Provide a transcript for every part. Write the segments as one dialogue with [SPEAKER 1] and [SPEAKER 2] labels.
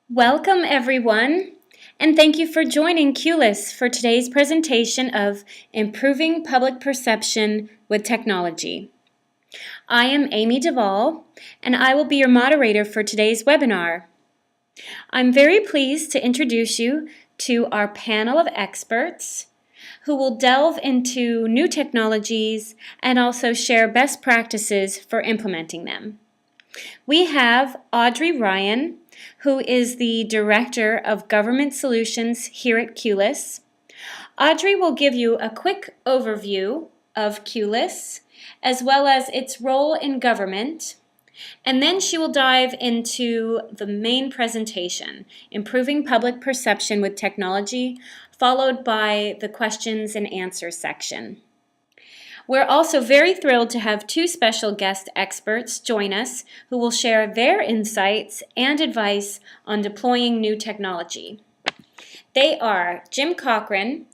[SPEAKER 1] Welcome, everyone, and thank you for joining QLIS for today's presentation of Improving Public Perception with Technology. I am Amy Duvall, and I will be your moderator for today's webinar. I'm very pleased to introduce you to our panel of experts who will delve into new technologies and also share best practices for implementing them. We have Audrey Ryan, who is the Director of Government Solutions here at QLIS. Audrey will give you a quick overview of QLIS, as well as its role in government, and then she will dive into the main presentation, Improving Public Perception with Technology, followed by the questions and answers section. We're also very thrilled to have two special guest experts join us who will share their insights and advice on deploying new technology. They are Jim Cochran,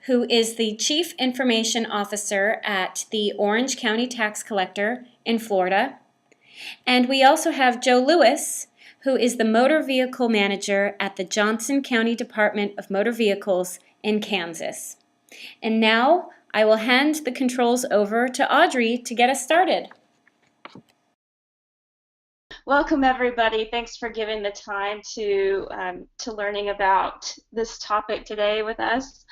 [SPEAKER 1] who is the Chief Information Officer at the Orange County Tax Collector in Florida. And we also have Joe Lewis, who is the Motor Vehicle Manager at the Johnson County Department of Motor Vehicles in Kansas. And now, I will hand the controls over to Audrey to get us started.
[SPEAKER 2] Welcome, everybody. Thanks for giving the time to learning about this topic today with us.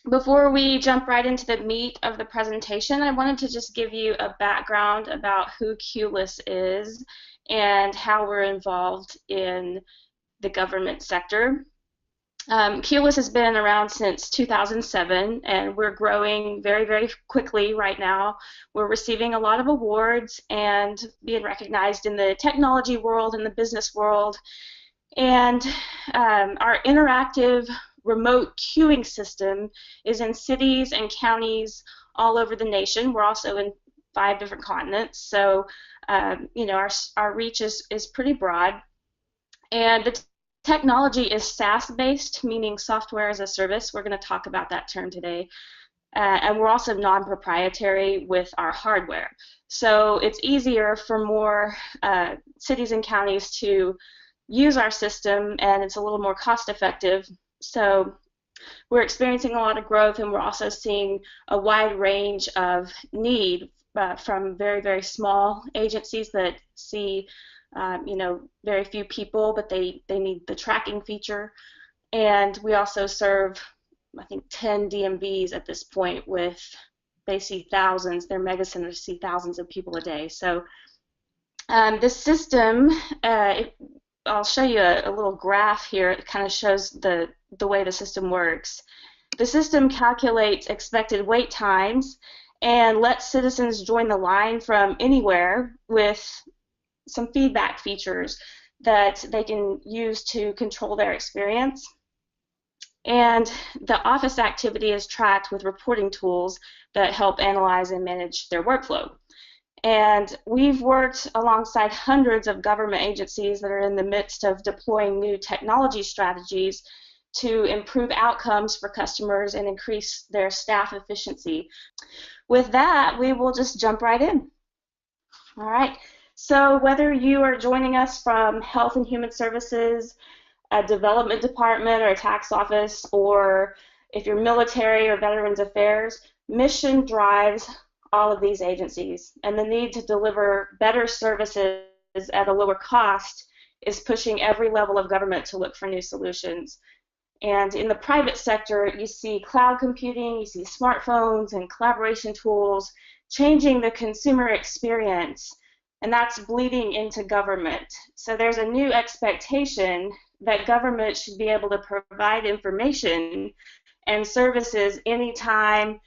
[SPEAKER 2] Before we jump right into the meat of the presentation, I wanted to just give you a background about who QLIS is and how we're involved in the government sector. QLIS has been around since 2007, and we're growing very, very quickly right now. We're receiving a lot of awards and being recognized in the technology world and the business world. And our interactive remote queuing system is in cities and counties all over the nation. We're also in 5 different continents, so our reach is pretty broad. And the technology is SaaS-based, meaning software as a service. We're going to talk about that term today. And we're also non-proprietary with our hardware. So it's easier for more cities and counties to use our system, and it's a little more cost-effective. So we're experiencing a lot of growth, and we're also seeing a wide range of need from very, very small agencies that see very few people, but they need the tracking feature. And we also serve, I think, 10 DMVs at this point they see thousands, their mega centers see thousands of people a day. So the system, I'll show you a little graph here. It kind of shows the way the system works. The system calculates expected wait times and lets citizens join the line from anywhere with some feedback features that they can use to control their experience. And the office activity is tracked with reporting tools that help analyze and manage their workflow. And we've worked alongside hundreds of government agencies that are in the midst of deploying new technology strategies to improve outcomes for customers and increase their staff efficiency. With that, we will just jump right in. All right. So whether you are joining us from Health and Human Services, a development department, or a tax office, or if you're military or Veterans Affairs, mission drives all of these agencies, and the need to deliver better services at a lower cost is pushing every level of government to look for new solutions. And in the private sector, you see cloud computing, you see smartphones and collaboration tools changing the consumer experience, and that's bleeding into government. So there's a new expectation that government should be able to provide information and services anytime,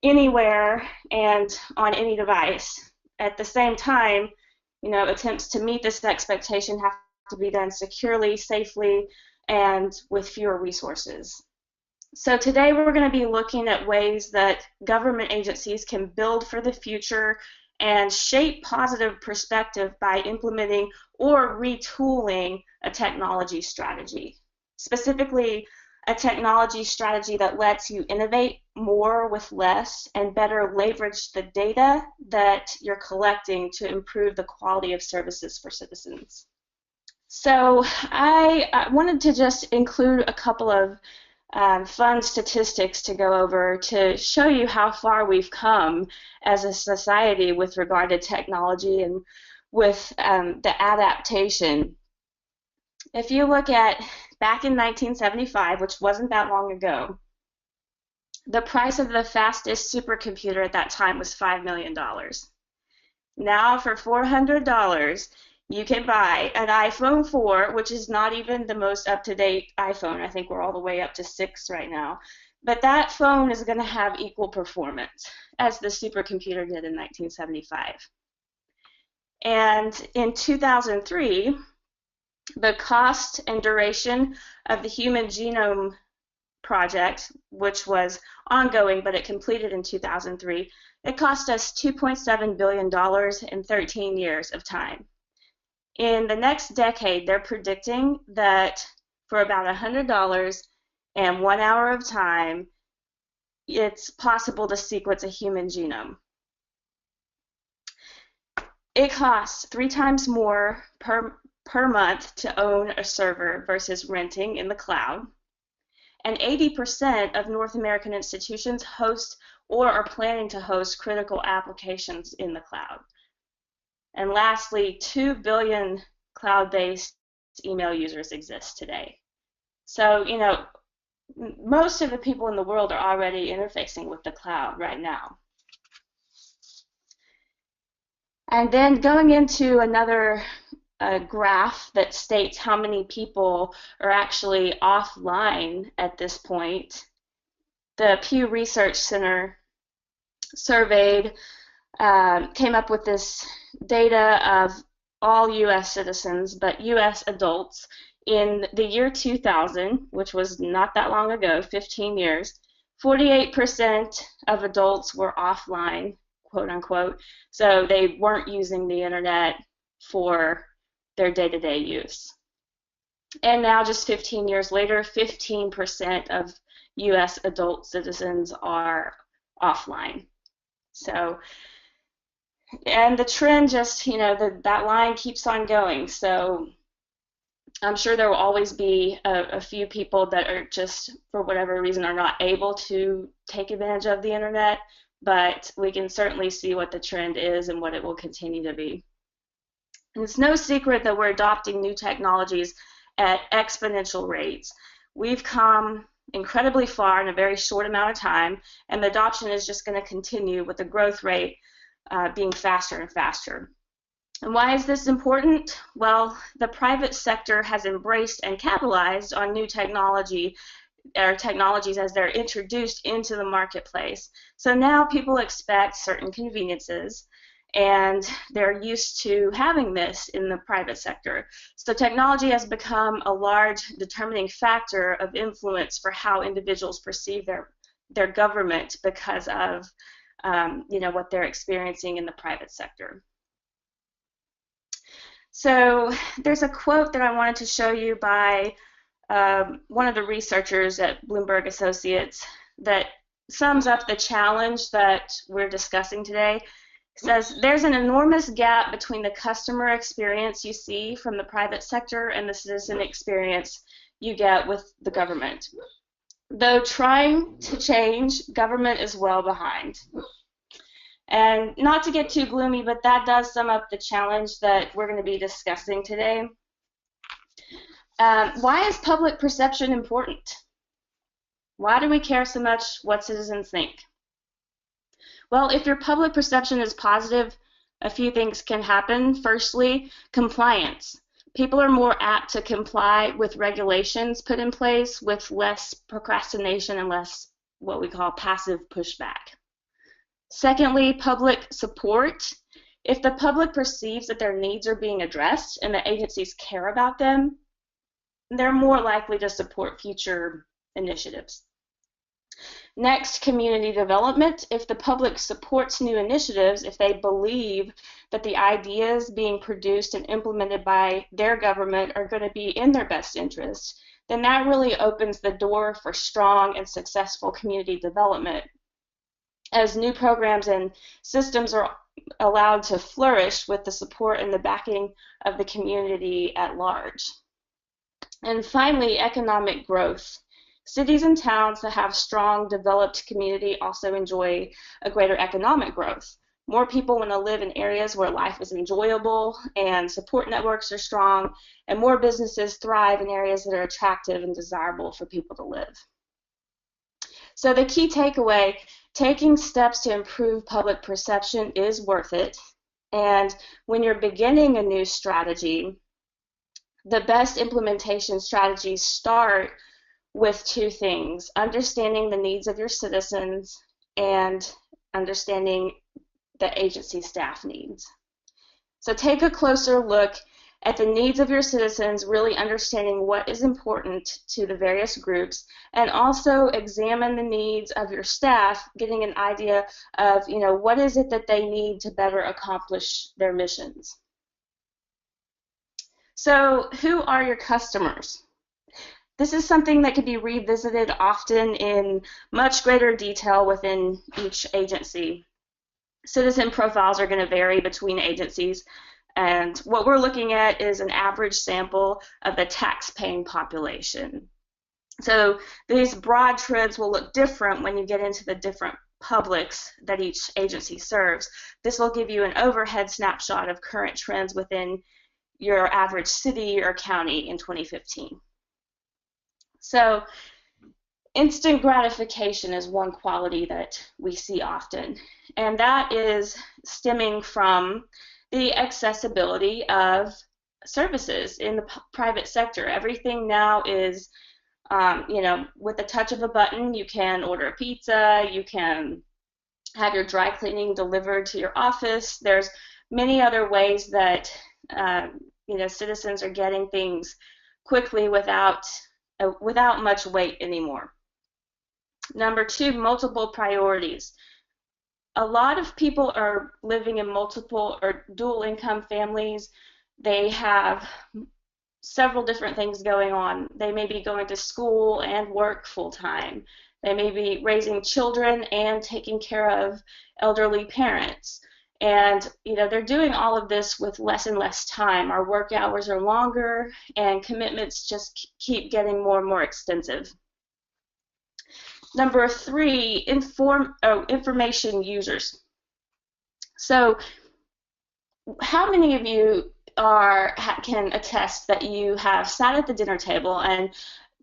[SPEAKER 2] anywhere, and on any device. At the same time, attempts to meet this expectation have to be done securely, safely, and with fewer resources. So today we're going to be looking at ways that government agencies can build for the future and shape positive perspective by implementing or retooling a technology strategy. Specifically, a technology strategy that lets you innovate more with less and better leverage the data that you're collecting to improve the quality of services for citizens. So I wanted to just include a couple of fun statistics to go over to show you how far we've come as a society with regard to technology and with the adaptation. If you look at back in 1975, which wasn't that long ago, the price of the fastest supercomputer at that time was $5 million. Now for $400, you can buy an iPhone 4, which is not even the most up-to-date iPhone. I think we're all the way up to 6 right now. But that phone is going to have equal performance as the supercomputer did in 1975. And in 2003, the cost and duration of the Human Genome Project, which was ongoing, but it completed in 2003, it cost us $2.7 billion in 13 years of time. In the next decade, they're predicting that for about $100 and 1 hour of time, it's possible to sequence a human genome. It costs 3 times more per month to own a server versus renting in the cloud. And 80% of North American institutions host or are planning to host critical applications in the cloud. And lastly, 2 billion cloud-based email users exist today. So, you know, most of the people in the world are already interfacing with the cloud right now. And then going into another graph that states how many people are actually offline at this point, the Pew Research Center surveyed, came up with this data of all U.S. citizens, but U.S. adults in the year 2000, which was not that long ago, 15 years, 48% of adults were offline, quote unquote, so they weren't using the internet for their day-to-day use. And now just 15 years later, 15% of U.S. adult citizens are offline. So, and the trend just, you know, that line keeps on going. So I'm sure there will always be a few people that are just, for whatever reason, are not able to take advantage of the internet, but we can certainly see what the trend is and what it will continue to be. And it's no secret that we're adopting new technologies at exponential rates. We've come incredibly far in a very short amount of time, and the adoption is just going to continue with the growth rate being faster and faster. And why is this important? Well, the private sector has embraced and capitalized on new technology or technologies as they're introduced into the marketplace. So now people expect certain conveniences, and they're used to having this in the private sector. So technology has become a large determining factor of influence for how individuals perceive their government because of you know, what they're experiencing in the private sector. So there's a quote that I wanted to show you by one of the researchers at Bloomberg Associates that sums up the challenge that we're discussing today. It says, there's an enormous gap between the customer experience you see from the private sector and the citizen experience you get with the government. Though trying to change, government is well behind. And not to get too gloomy, but that does sum up the challenge that we're going to be discussing today. Why is public perception important? Why do we care so much what citizens think? Well, if your public perception is positive, a few things can happen. Firstly, compliance. People are more apt to comply with regulations put in place with less procrastination and less what we call passive pushback. Secondly, public support. If the public perceives that their needs are being addressed and the agencies care about them, they're more likely to support future initiatives. Next, community development. If the public supports new initiatives, if they believe that the ideas being produced and implemented by their government are going to be in their best interest, then that really opens the door for strong and successful community development, as new programs and systems are allowed to flourish with the support and the backing of the community at large. And finally, economic growth. Cities and towns that have strong, developed community also enjoy a greater economic growth. More people want to live in areas where life is enjoyable and support networks are strong, and more businesses thrive in areas that are attractive and desirable for people to live. So the key takeaway, taking steps to improve public perception is worth it. And when you're beginning a new strategy, the best implementation strategies start with two things: understanding the needs of your citizens and understanding the agency staff needs. So take a closer look at the needs of your citizens, really understanding what is important to the various groups, and also examine the needs of your staff, getting an idea of, what is it that they need to better accomplish their missions. So who are your customers? This is something that could be revisited often in much greater detail within each agency. Citizen profiles are going to vary between agencies, and what we're looking at is an average sample of the tax-paying population. So these broad trends will look different when you get into the different publics that each agency serves. This will give you an overhead snapshot of current trends within your average city or county in 2015. So instant gratification is one quality that we see often, and that is stemming from the accessibility of services in the private sector. Everything now is, with the touch of a button, you can order a pizza, you can have your dry cleaning delivered to your office. There's many other ways that citizens are getting things quickly without much wait anymore. Number two, multiple priorities. A lot of people are living in multiple or dual income families. They have several different things going on. They may be going to school and work full time. They may be raising children and taking care of elderly parents. And they're doing all of this with less and less time. Our work hours are longer, and commitments just keep getting more and more extensive. Number three, information users. So how many of you can attest that you have sat at the dinner table and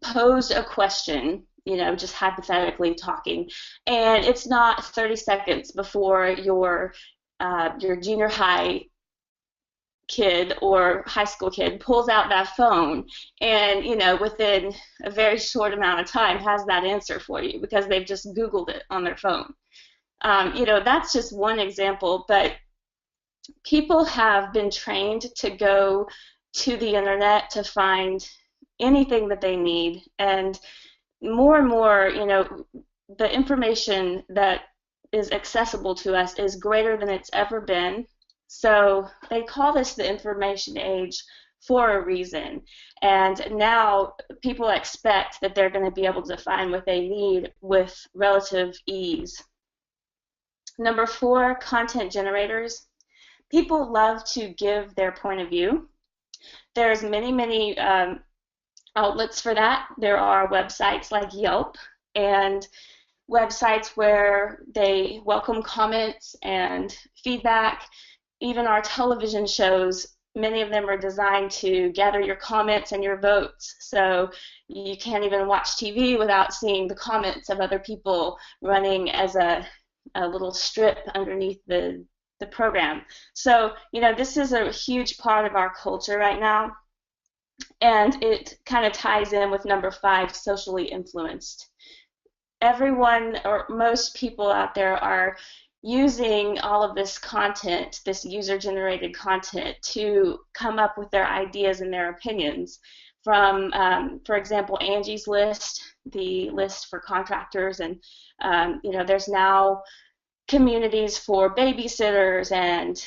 [SPEAKER 2] posed a question, just hypothetically talking, and it's not 30 seconds before your junior high kid or high school kid pulls out that phone and within a very short amount of time has that answer for you because they've just Googled it on their phone. That's just one example, but people have been trained to go to the internet to find anything that they need, and more, the information that is accessible to us is greater than it's ever been. So they call this the information age for a reason. And now people expect that they're going to be able to find what they need with relative ease. Number four, content generators. People love to give their point of view. There's many outlets for that. There are websites like Yelp and websites where they welcome comments and feedback. Even our television shows, many of them are designed to gather your comments and your votes. So you can't even watch TV without seeing the comments of other people running as a little strip underneath the program. So, this is a huge part of our culture right now. And it kind of ties in with number five, socially influenced. Everyone or most people out there are using all of this content, this user-generated content, to come up with their ideas and their opinions. From, for example, Angie's List, the list for contractors, and there's now communities for babysitters, and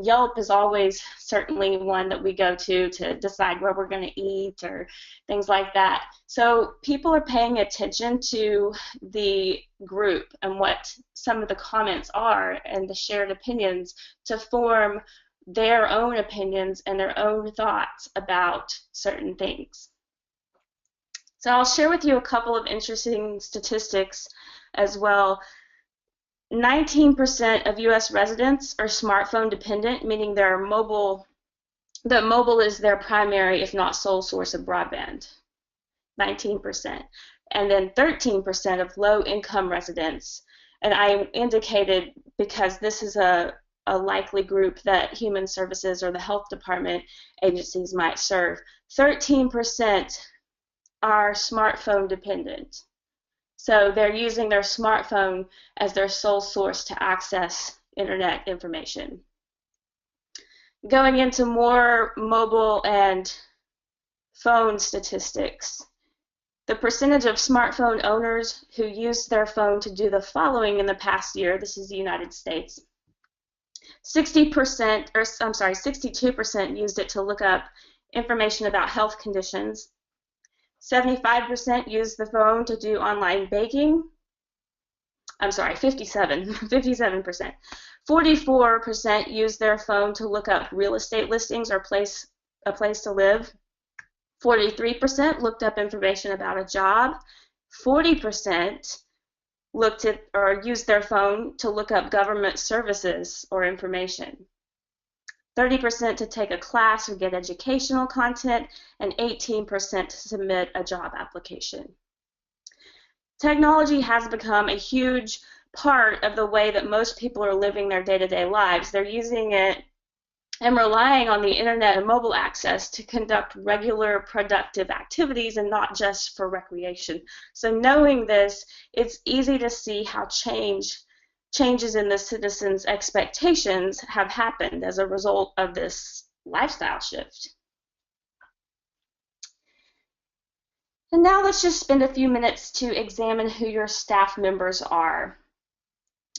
[SPEAKER 2] Yelp is always certainly one that we go to decide where we're going to eat or things like that. So people are paying attention to the group and what some of the comments are and the shared opinions to form their own opinions and their own thoughts about certain things. So I'll share with you a couple of interesting statistics as well. 19% of U.S. residents are smartphone dependent, meaning that mobile is their primary, if not sole, source of broadband. 19%. And then 13% of low-income residents, and I indicated because this is a likely group that Human Services or the health department agencies might serve. 13% are smartphone dependent. So they're using their smartphone as their sole source to access internet information. Going into more mobile and phone statistics, the percentage of smartphone owners who used their phone to do the following in the past year, this is the United States, 62% used it to look up information about health conditions. 75% used the phone to do online baking. 57%. 44% used their phone to look up real estate listings or a place to live. 43% looked up information about a job. 40% looked at or used their phone to look up government services or information. 30% to take a class or get educational content, and 18% to submit a job application. Technology has become a huge part of the way that most people are living their day-to-day lives. They're using it and relying on the internet and mobile access to conduct regular productive activities and not just for recreation. So knowing this, it's easy to see how changes in the citizens' expectations have happened as a result of this lifestyle shift. And now let's just spend a few minutes to examine who your staff members are.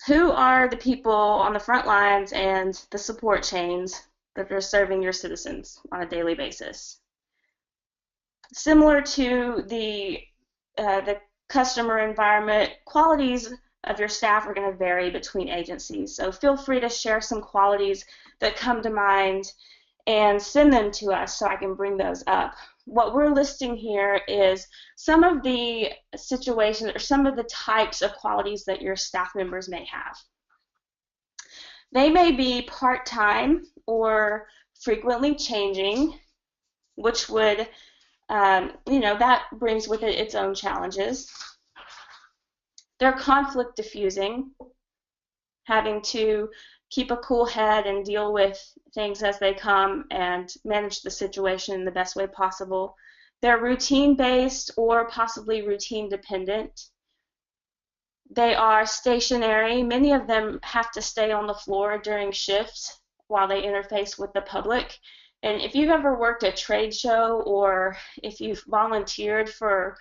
[SPEAKER 2] Who are the people on the front lines and the support chains that are serving your citizens on a daily basis? Similar to the customer environment, qualities of your staff are going to vary between agencies. So feel free to share some qualities that come to mind and send them to us so I can bring those up. What we're listing here is some of the situations or some of the types of qualities that your staff members may have. They may be part-time or frequently changing, which would, that brings with it its own challenges. They're conflict diffusing, having to keep a cool head and deal with things as they come and manage the situation in the best way possible. They're routine-based or possibly routine-dependent. They are stationary. Many of them have to stay on the floor during shifts while they interface with the public. And if you've ever worked a trade show or if you've volunteered for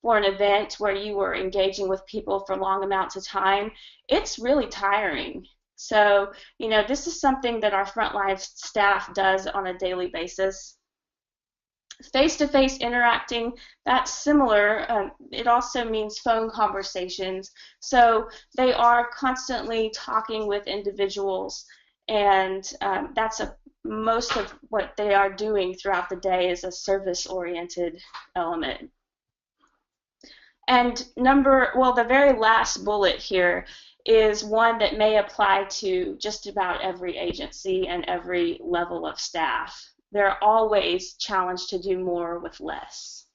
[SPEAKER 2] an event where you were engaging with people for long amounts of time, it's really tiring. So, this is something that our frontline staff does on a daily basis. Face-to-face interacting, that's similar. It also means phone conversations. So they are constantly talking with individuals, and that's most of what they are doing throughout the day is a service-oriented element. And the very last bullet here is one that may apply to just about every agency and every level of staff. They're always challenged to do more with less.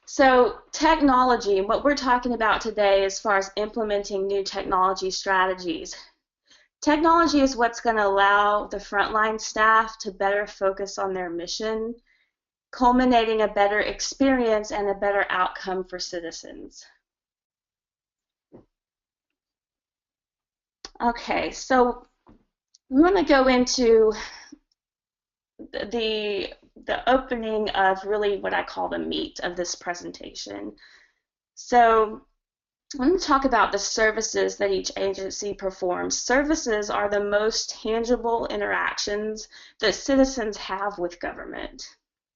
[SPEAKER 2] So technology, what we're talking about today as far as implementing new technology strategies. Technology is what's going to allow the frontline staff to better focus on their mission, culminating a better experience and a better outcome for citizens. Okay, so we want to go into the opening of really what I call the meat of this presentation. So I'm going to talk about the services that each agency performs. Services are the most tangible interactions that citizens have with government.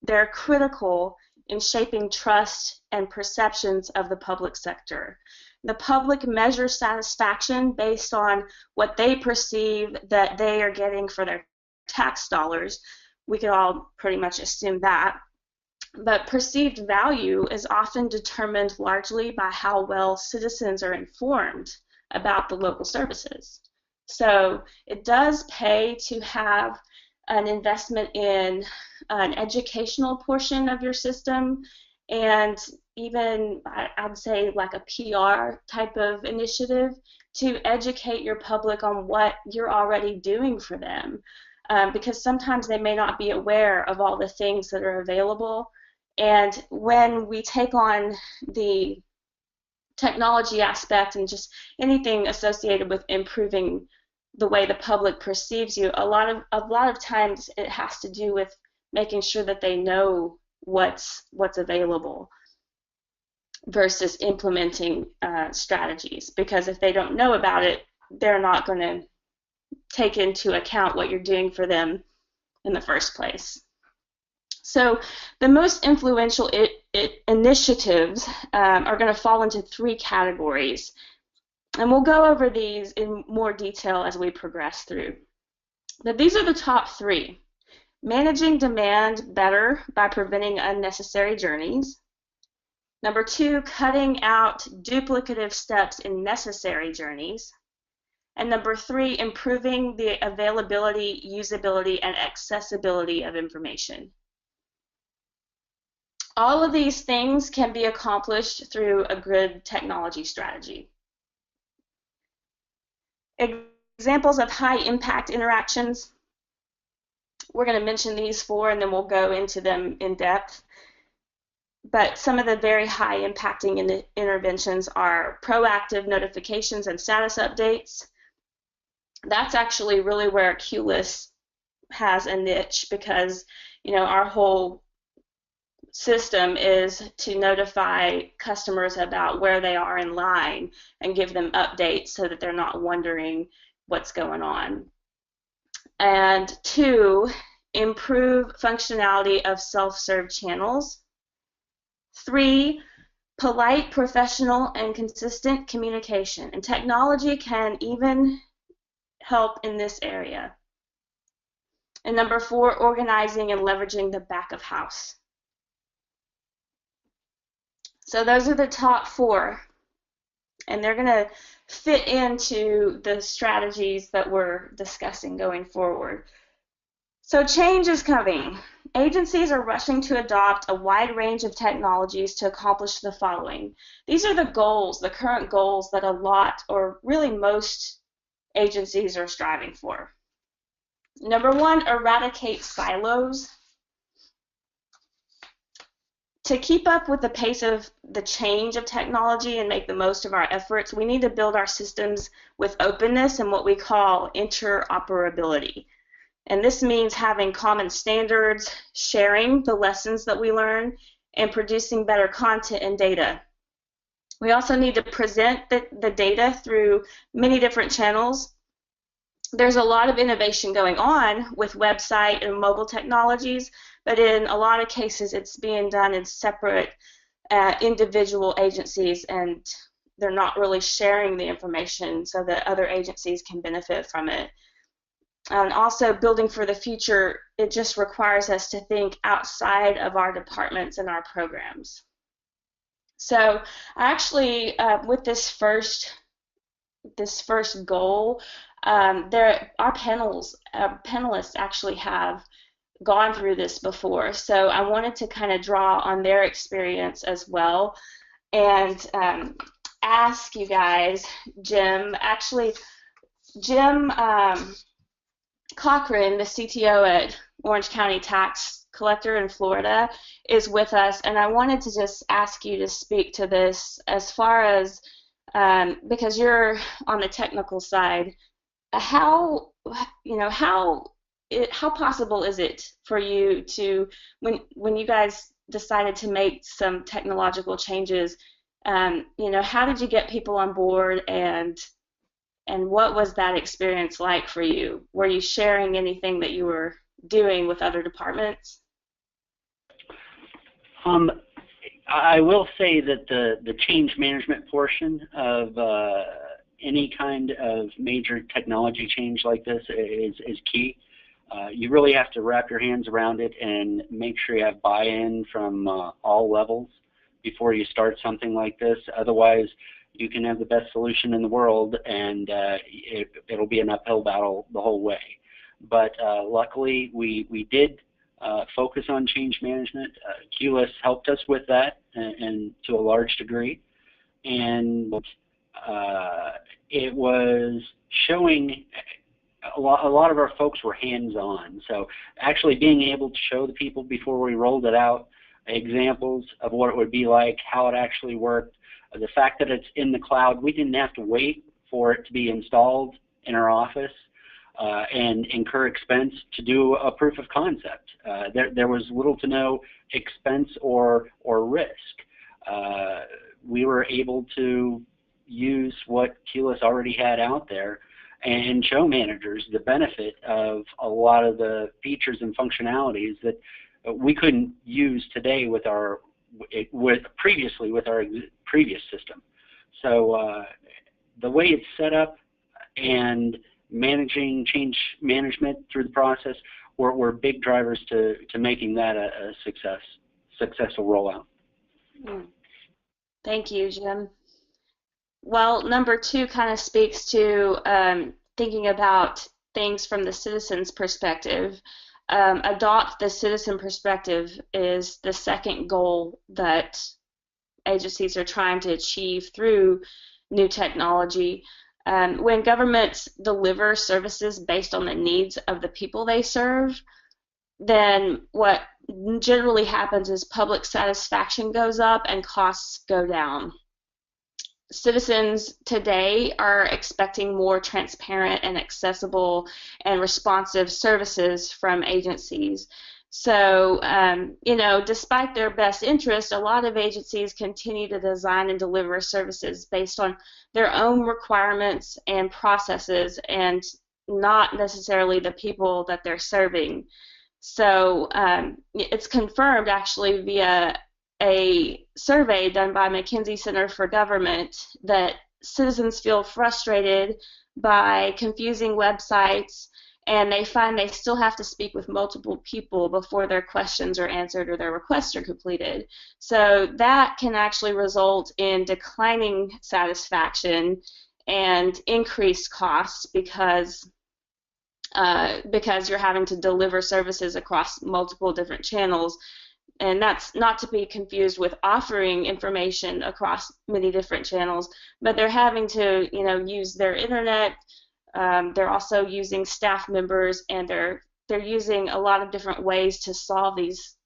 [SPEAKER 2] They're critical in shaping trust and perceptions of the public sector. The public measures satisfaction based on what they perceive that they are getting for their tax dollars. We could all pretty much assume that. But perceived value is often determined largely by how well citizens are informed about the local services. So it does pay to have an investment in an educational portion of your system, and even I'd say like a PR type of initiative to educate your public on what you're already doing for them. Because sometimes they may not be aware of all the things that are available. And when we take on the technology aspect and just anything associated with improving the way the public perceives you, a lot of times it has to do with making sure that they know what's available versus implementing strategies. Because if they don't know about it, they're not going to take into account what you're doing for them in the first place. So the most influential initiatives are going to fall into three categories. And we'll go over these in more detail as we progress through. But these are the top three. Managing demand better by preventing unnecessary journeys. Number two, cutting out duplicative steps in necessary journeys. And number three, improving the availability, usability, and accessibility of information. All of these things can be accomplished through a good technology strategy. Examples of high impact interactions, we're going to mention these four and then we'll go into them in depth. But some of the very high impacting interventions are proactive notifications and status updates. That's actually really where QLIS has a niche, because our whole system is to notify customers about where they are in line and give them updates so that they're not wondering what's going on. And two, improve functionality of self-serve channels. Three, polite, professional, and consistent communication. And technology can even help in this area. And number four, organizing and leveraging the back of house. So those are the top four, and they're going to fit into the strategies that we're discussing going forward. So change is coming. Agencies are rushing to adopt a wide range of technologies to accomplish the following. These are the goals, the current goals that a lot, or really most, agencies are striving for. Number one, eradicate silos. To keep up with the pace of the change of technology and make the most of our efforts, we need to build our systems with openness and what we call interoperability. And this means having common standards, sharing the lessons that we learn, and producing better content and data. We also need to present the data through many different channels. There's a lot of innovation going on with website and mobile technologies, but in a lot of cases it's being done in separate individual agencies, and they're not really sharing the information so that other agencies can benefit from it. And also, building for the future, it just requires us to think outside of our departments and our programs. So actually, with this first goal, our panelists actually have gone through this before, so I wanted to kind of draw on their experience as well and ask you guys, Jim Cochran, the CTO at Orange County Tax Collector in Florida, is with us, and I wanted to just ask you to speak to this as far as, because you're on the technical side, how possible is it for you to, when you guys decided to make some technological changes, How did you get people on board, and what was that experience like for you? Were you sharing anything that you were doing with other departments?
[SPEAKER 3] I will say that the change management portion of any kind of major technology change like this is key. You really have to wrap your hands around it and make sure you have buy-in from all levels before you start something like this. Otherwise, you can have the best solution in the world, and it'll be an uphill battle the whole way. But luckily, we did focus on change management. QLIS helped us with that, and to a large degree. And it was showing a lot of our folks were hands-on. So actually being able to show the people before we rolled it out examples of what it would be like, how it actually worked, the fact that it's in the cloud, we didn't have to wait for it to be installed in our office and incur expense to do a proof of concept. There was little to no expense or risk. We were able to use what QLIS already had out there and show managers the benefit of a lot of the features and functionalities that we couldn't use today with our previously with our previous system. So the way it's set up and managing change management through the process were big drivers to making that a successful rollout.
[SPEAKER 2] Thank you, Jim. Well, number 2 kind of speaks to thinking about things from the citizen's perspective. Adopt the citizen perspective is the second goal that agencies are trying to achieve through new technology. When governments deliver services based on the needs of the people they serve, then what generally happens is public satisfaction goes up and costs go down. Citizens today are expecting more transparent and accessible and responsive services from agencies. So, despite their best interest, a lot of agencies continue to design and deliver services based on their own requirements and processes and not necessarily the people that they're serving. So it's confirmed actually via a survey done by McKinsey Center for Government that citizens feel frustrated by confusing websites, and they find they still have to speak with multiple people before their questions are answered or their requests are completed. So that can actually result in declining satisfaction and increased costs because you're having to deliver services across multiple different channels. And that's not to be confused with offering information across many different channels, but they're having to, use their internet. They're also using staff members, and they're using a lot of different ways to solve these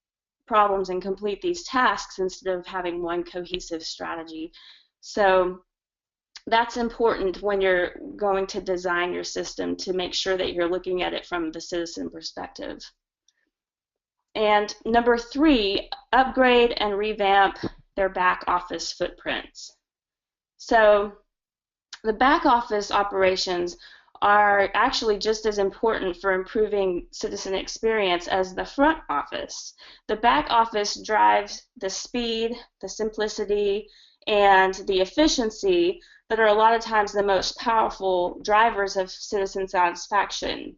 [SPEAKER 2] problems and complete these tasks instead of having one cohesive strategy. So that's important when you're going to design your system, to make sure that you're looking at it from the citizen perspective. And number 3, upgrade and revamp their back office footprints. So the back office operations are actually just as important for improving citizen experience as the front office. The back office drives the speed, the simplicity, and the efficiency that are a lot of times the most powerful drivers of citizen satisfaction.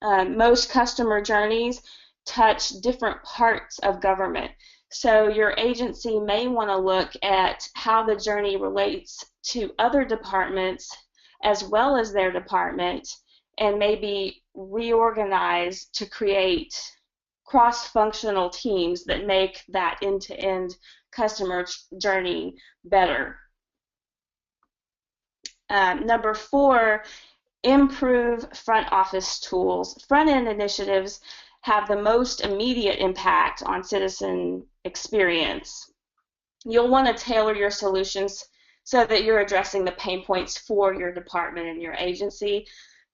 [SPEAKER 2] Most customer journeys touch different parts of government. So your agency may want to look at how the journey relates to other departments as well as their department, and maybe reorganize to create cross-functional teams that make that end-to-end customer journey better. Number 4, improve front office tools. Front-end initiatives have the most immediate impact on citizen experience. You'll want to tailor your solutions so that you're addressing the pain points for your department and your agency,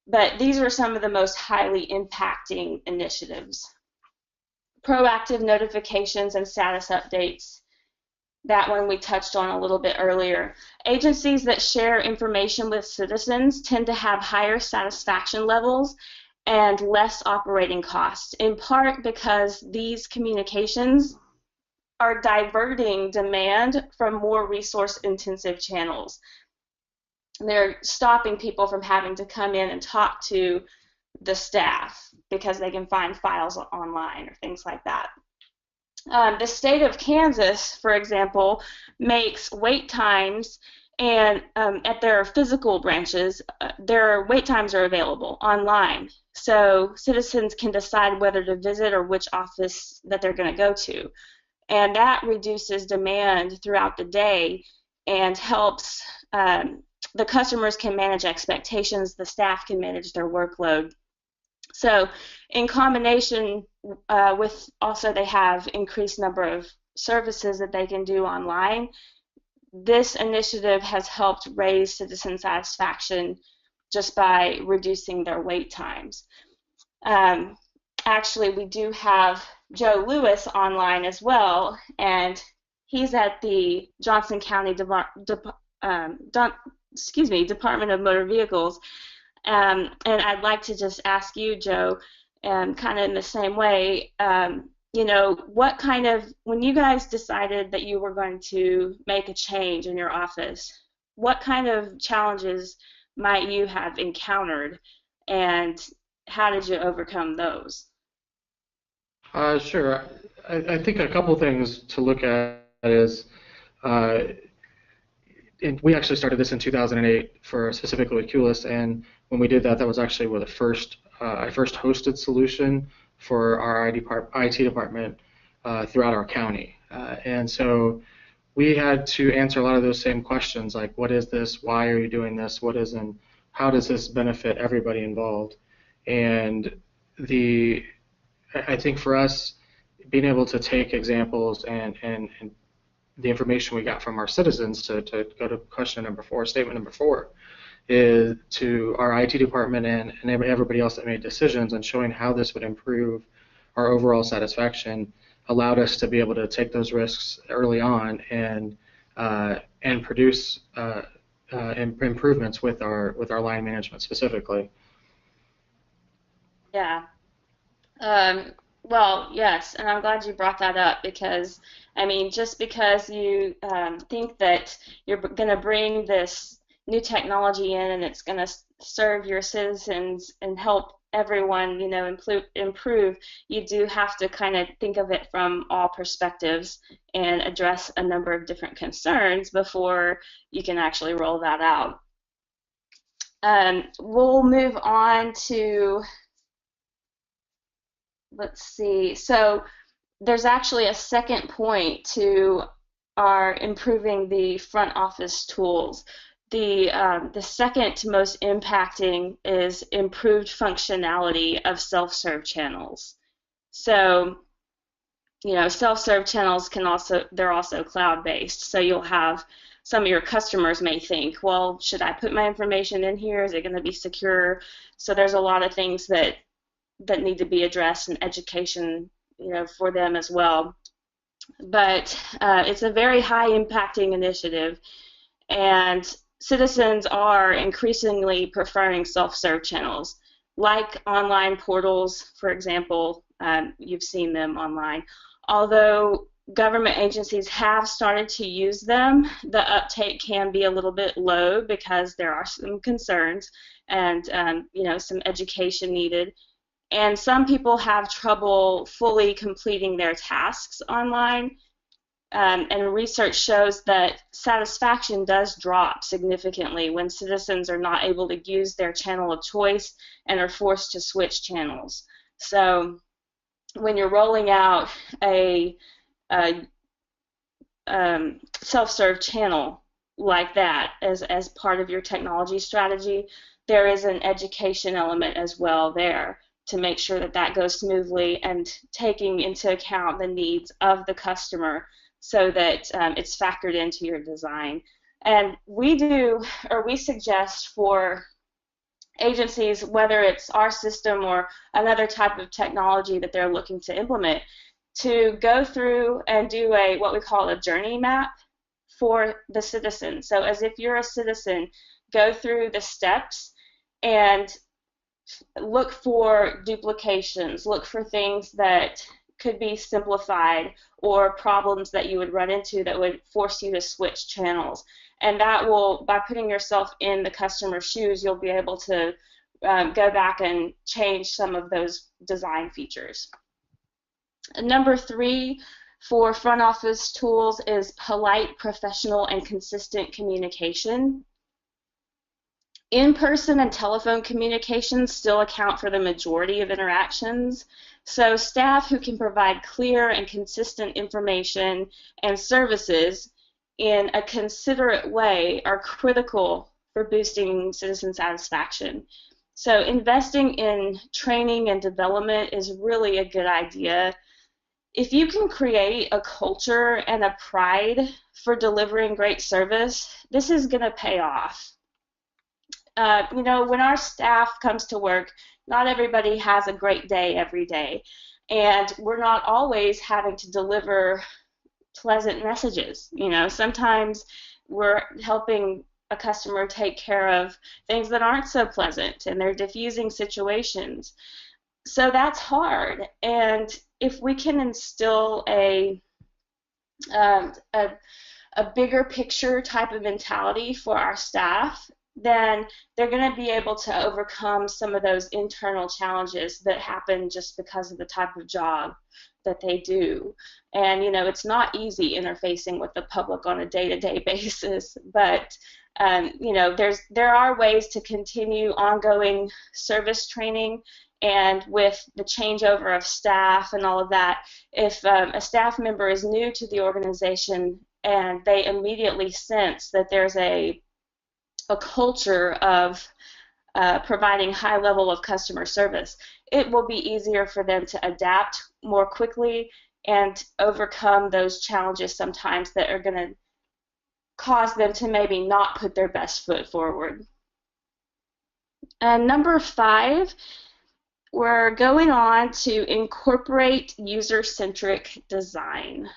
[SPEAKER 2] but these are some of the most highly impacting initiatives. Proactive notifications and status updates That one we touched on a little bit earlier. Agencies that share information with citizens tend to have higher satisfaction levels and less operating costs, in part because these communications are diverting demand from more resource-intensive channels. They're stopping people from having to come in and talk to the staff because they can find files online or things like that. The state of Kansas, for example, makes wait times, and at their physical branches, their wait times are available online. So citizens can decide whether to visit or which office that they're going to go to. And that reduces demand throughout the day and helps the customers can manage expectations, the staff can manage their workload. So in combination with also they have increased number of services that they can do online, this initiative has helped raise citizen satisfaction just by reducing their wait times. Actually, we do have Joe Lewis online as well, and he's at the Johnson County Department of Motor Vehicles. And I'd like to just ask you, Joe, kind of in the same way, you know, what kind of, when you guys decided that you were going to make a change in your office, what kind of challenges might you have encountered, and how did you overcome those?
[SPEAKER 4] Sure. I think a couple things to look at is, and we actually started this in 2008 for specifically with QLIS, and when we did that, that was actually where the first I first hosted solution for our IT department throughout our county, and so we had to answer a lot of those same questions, like what is this, why are you doing this, what isn't, how does this benefit everybody involved, and I think for us, being able to take examples and the information we got from our citizens to go to question number 4, statement number 4, is to our IT department and everybody else that made decisions and showing how this would improve our overall satisfaction allowed us to be able to take those risks early on and produce improvements with our line management specifically.
[SPEAKER 2] Yeah. Well, yes, and I'm glad you brought that up because, I mean, just because you think that you're going to bring this new technology in and it's going to serve your citizens and help everyone, you know, improve, you do have to kind of think of it from all perspectives and address a number of different concerns before you can actually roll that out. We'll move on to, let's see, so there's actually a second point to our improving the front office tools. The second most impacting is improved functionality of self-serve channels. So, you know, self-serve channels they're also cloud-based. So you'll have some of your customers may think, well, should I put my information in here? Is it going to be secure? So there's a lot of things that need to be addressed and education, you know, for them as well. But it's a very high impacting initiative, and citizens are increasingly preferring self-serve channels like online portals, for example. You've seen them online. Although government agencies have started to use them, the uptake can be a little bit low because there are some concerns and you know, some education needed. And some people have trouble fully completing their tasks online. And research shows that satisfaction does drop significantly when citizens are not able to use their channel of choice and are forced to switch channels. So when you're rolling out a self-serve channel like that as part of your technology strategy, there is an education element as well there to make sure that that goes smoothly and taking into account the needs of the customer so that it's factored into your design. And we suggest for agencies, whether it's our system or another type of technology that they're looking to implement, to go through and do what we call a journey map for the citizen. So as if you're a citizen, go through the steps and look for duplications, look for things that could be simplified or problems that you would run into that would force you to switch channels. And that will, by putting yourself in the customer's shoes, you'll be able to go back and change some of those design features. Number 3 for front office tools is polite, professional, and consistent communication. In-person and telephone communications still account for the majority of interactions, so staff who can provide clear and consistent information and services in a considerate way are critical for boosting citizen satisfaction. So investing in training and development is really a good idea. If you can create a culture and a pride for delivering great service, this is going to pay off. You know, when our staff comes to work, not everybody has a great day every day, and we're not always having to deliver pleasant messages. You know, sometimes we're helping a customer take care of things that aren't so pleasant, and they're diffusing situations. So that's hard, and if we can instill a bigger picture type of mentality for our staff, then they're going to be able to overcome some of those internal challenges that happen just because of the type of job that they do. And, you know, it's not easy interfacing with the public on a day-to-day basis, but, you know, there are ways to continue ongoing service training. And with the changeover of staff and all of that, if a staff member is new to the organization and they immediately sense that there's a culture of providing high level of customer service, it will be easier for them to adapt more quickly and overcome those challenges sometimes that are going to cause them to maybe not put their best foot forward. And number 5, we're going on to incorporate user-centric design.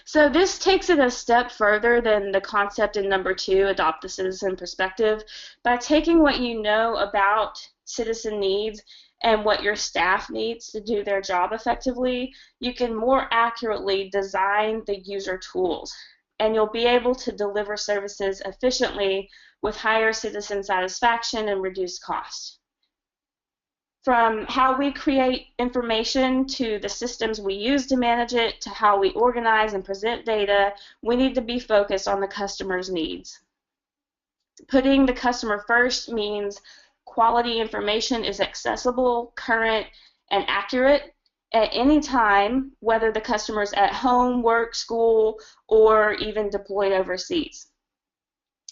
[SPEAKER 2] So this takes it a step further than the concept in number 2, adopt the citizen perspective, by taking what you know about citizen needs and what your staff needs to do their job effectively. You can more accurately design the user tools, and you'll be able to deliver services efficiently with higher citizen satisfaction and reduced cost. From how we create information to the systems we use to manage it, to how we organize and present data, we need to be focused on the customer's needs. Putting the customer first means quality information is accessible, current, and accurate at any time, whether the customer's at home, work, school, or even deployed overseas.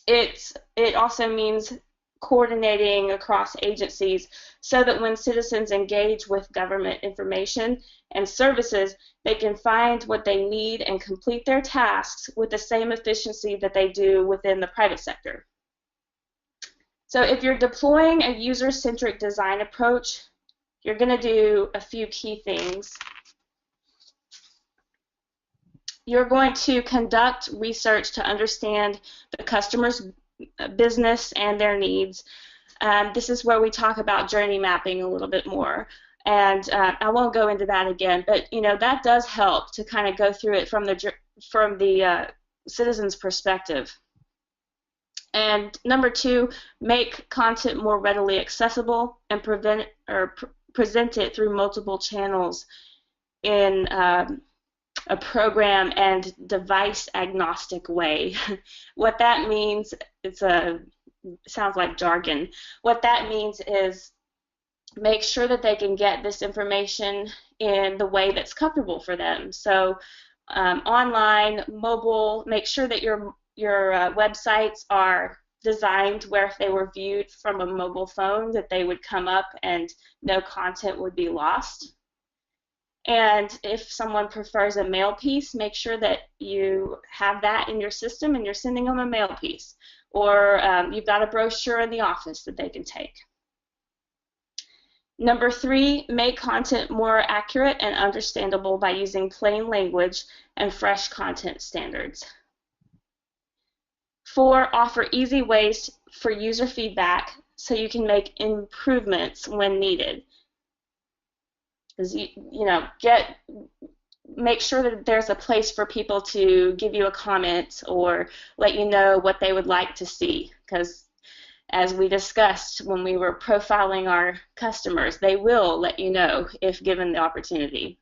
[SPEAKER 2] It also means coordinating across agencies so that when citizens engage with government information and services, they can find what they need and complete their tasks with the same efficiency that they do within the private sector. So if you're deploying a user-centric design approach, you're going to do a few key things. You're going to conduct research to understand the customer's business and their needs. This is where we talk about journey mapping a little bit more, and I won't go into that again, but you know, that does help to kind of go through it from the citizen's perspective. And number 2, make content more readily accessible and present it through multiple channels in a program and device agnostic way. What that means, sounds like jargon. What that means is make sure that they can get this information in the way that's comfortable for them. So online, mobile, make sure that your websites are designed where if they were viewed from a mobile phone that they would come up and no content would be lost. And if someone prefers a mail piece, make sure that you have that in your system and you're sending them a mail piece. Or you've got a brochure in the office that they can take. Number 3, make content more accurate and understandable by using plain language and fresh content standards. 4, offer easy ways for user feedback so you can make improvements when needed. Make sure that there's a place for people to give you a comment or let you know what they would like to see, because as we discussed when we were profiling our customers, they will let you know if given the opportunity.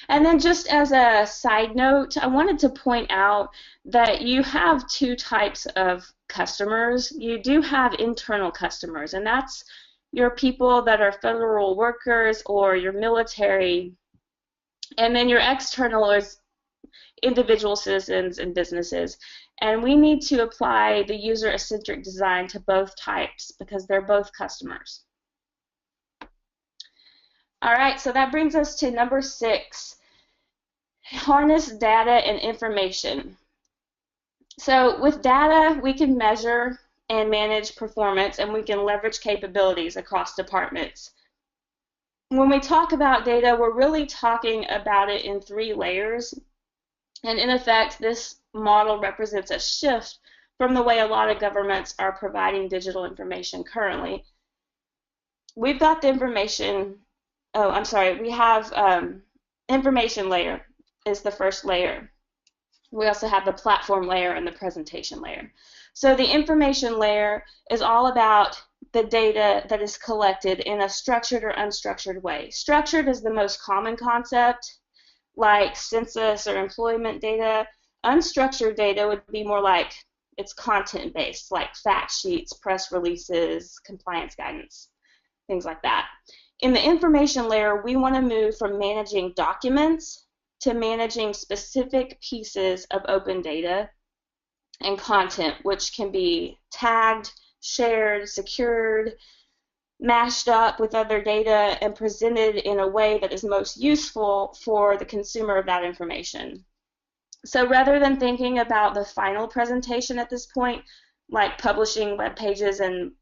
[SPEAKER 2] And then just as a side note, I wanted to point out that you have 2 types of customers. You do have internal customers, and that's your people that are federal workers or your military. And then your external is individual citizens and businesses. And we need to apply the user-centric design to both types because they're both customers. All right, so that brings us to number 6, harness data and information. So with data, we can measure and manage performance, and we can leverage capabilities across departments. When we talk about data, we're really talking about it in 3 layers. And in effect, this model represents a shift from the way a lot of governments are providing digital information currently. We've got the information, we have information layer is the first layer. We also have the platform layer and the presentation layer. So the information layer is all about the data that is collected in a structured or unstructured way. Structured is the most common concept, like census or employment data. Unstructured data would be more like it's content-based, like fact sheets, press releases, compliance guidance, things like that. In the information layer, we want to move from managing documents to managing specific pieces of open data and content, which can be tagged, shared, secured, mashed up with other data, and presented in a way that is most useful for the consumer of that information. So rather than thinking about the final presentation at this point, like publishing web pages and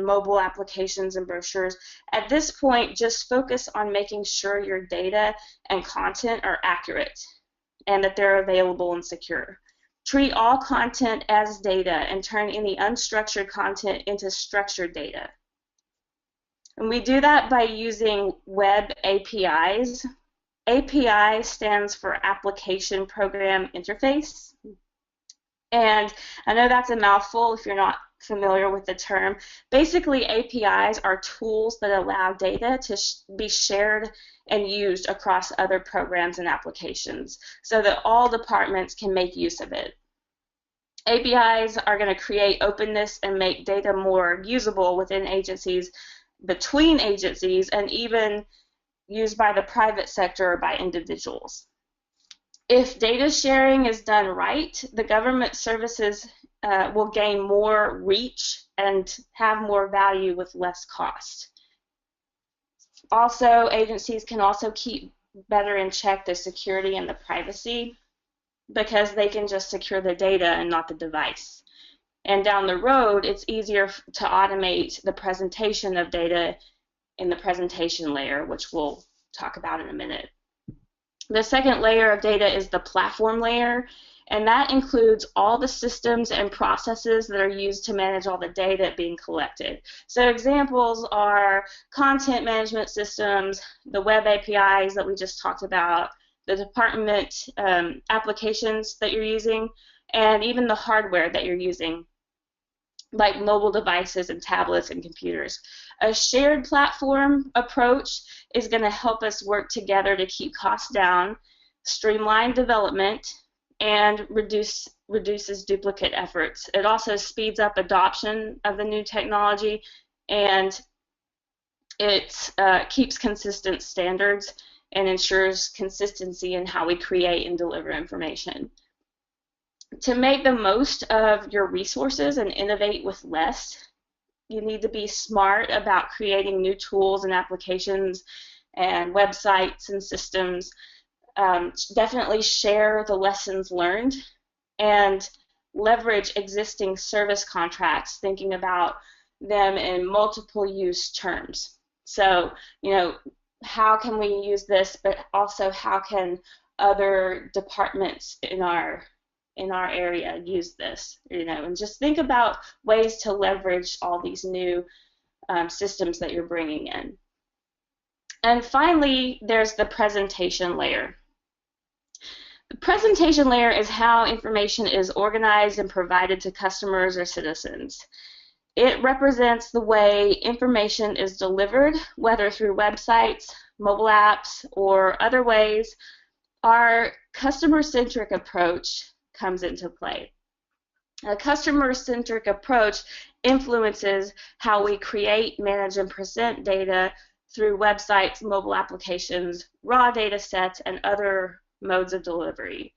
[SPEAKER 2] mobile applications and brochures, at this point, just focus on making sure your data and content are accurate and that they're available and secure. Treat all content as data and turn any unstructured content into structured data. And we do that by using web APIs. API stands for Application Program Interface. And I know that's a mouthful if you're not familiar with the term. Basically, APIs are tools that allow data to be shared and used across other programs and applications so that all departments can make use of it. APIs are going to create openness and make data more usable within agencies, between agencies, and even used by the private sector or by individuals. If data sharing is done right, the government services will gain more reach and have more value with less cost. Also, agencies can also keep better in check the security and the privacy because they can just secure the data and not the device. And down the road, it's easier to automate the presentation of data in the presentation layer, which we'll talk about in a minute. The second layer of data is the platform layer, and that includes all the systems and processes that are used to manage all the data being collected. So examples are content management systems, the web APIs that we just talked about, the department applications that you're using, and even the hardware that you're using, like mobile devices and tablets and computers. A shared platform approach is going to help us work together to keep costs down, streamline development, and reduces duplicate efforts. It also speeds up adoption of the new technology, and it keeps consistent standards and ensures consistency in how we create and deliver information. To make the most of your resources and innovate with less, you need to be smart about creating new tools and applications and websites and systems. Definitely share the lessons learned and leverage existing service contracts, thinking about them in multiple use terms. So, how can we use this, but also how can other departments in our area use this, and just think about ways to leverage all these new systems that you're bringing in. And finally, there's the presentation layer. The presentation layer is how information is organized and provided to customers or citizens. It represents the way information is delivered, whether through websites, mobile apps, or other ways. Our customer-centric approach comes into play. A customer-centric approach influences how we create, manage, and present data through websites, mobile applications, raw data sets, and other modes of delivery,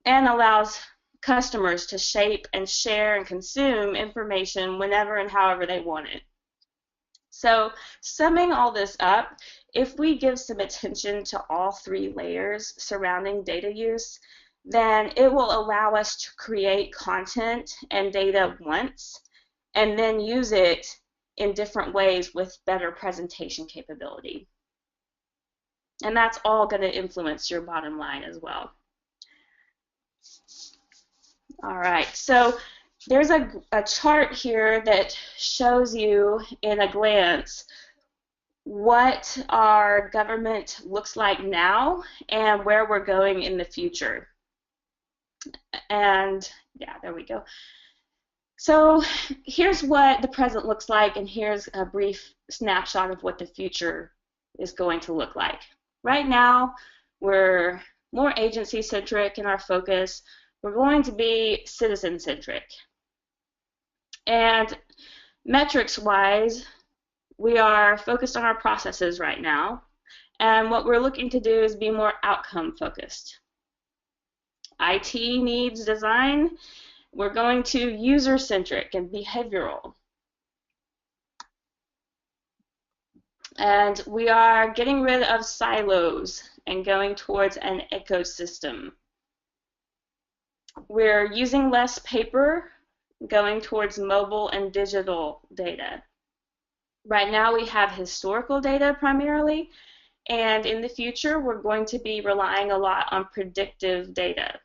[SPEAKER 2] and allows customers to shape and share and consume information whenever and however they want it. So, summing all this up, if we give some attention to all three layers surrounding data use, then it will allow us to create content and data once and then use it in different ways with better presentation capability. And that's all going to influence your bottom line as well. All right, so there's a chart here that shows you in a glance what our government looks like now and where we're going in the future. And yeah, there we go. So here's what the present looks like, and here's a brief snapshot of what the future is going to look like. Right now, we're more agency-centric in our focus. We're going to be citizen-centric. And metrics-wise, we are focused on our processes right now. And what we're looking to do is be more outcome-focused. IT needs design. We're going to user-centric and behavioral. And we are getting rid of silos and going towards an ecosystem. We're using less paper, going towards mobile and digital data. Right now we have historical data primarily, and in the future we're going to be relying a lot on predictive data.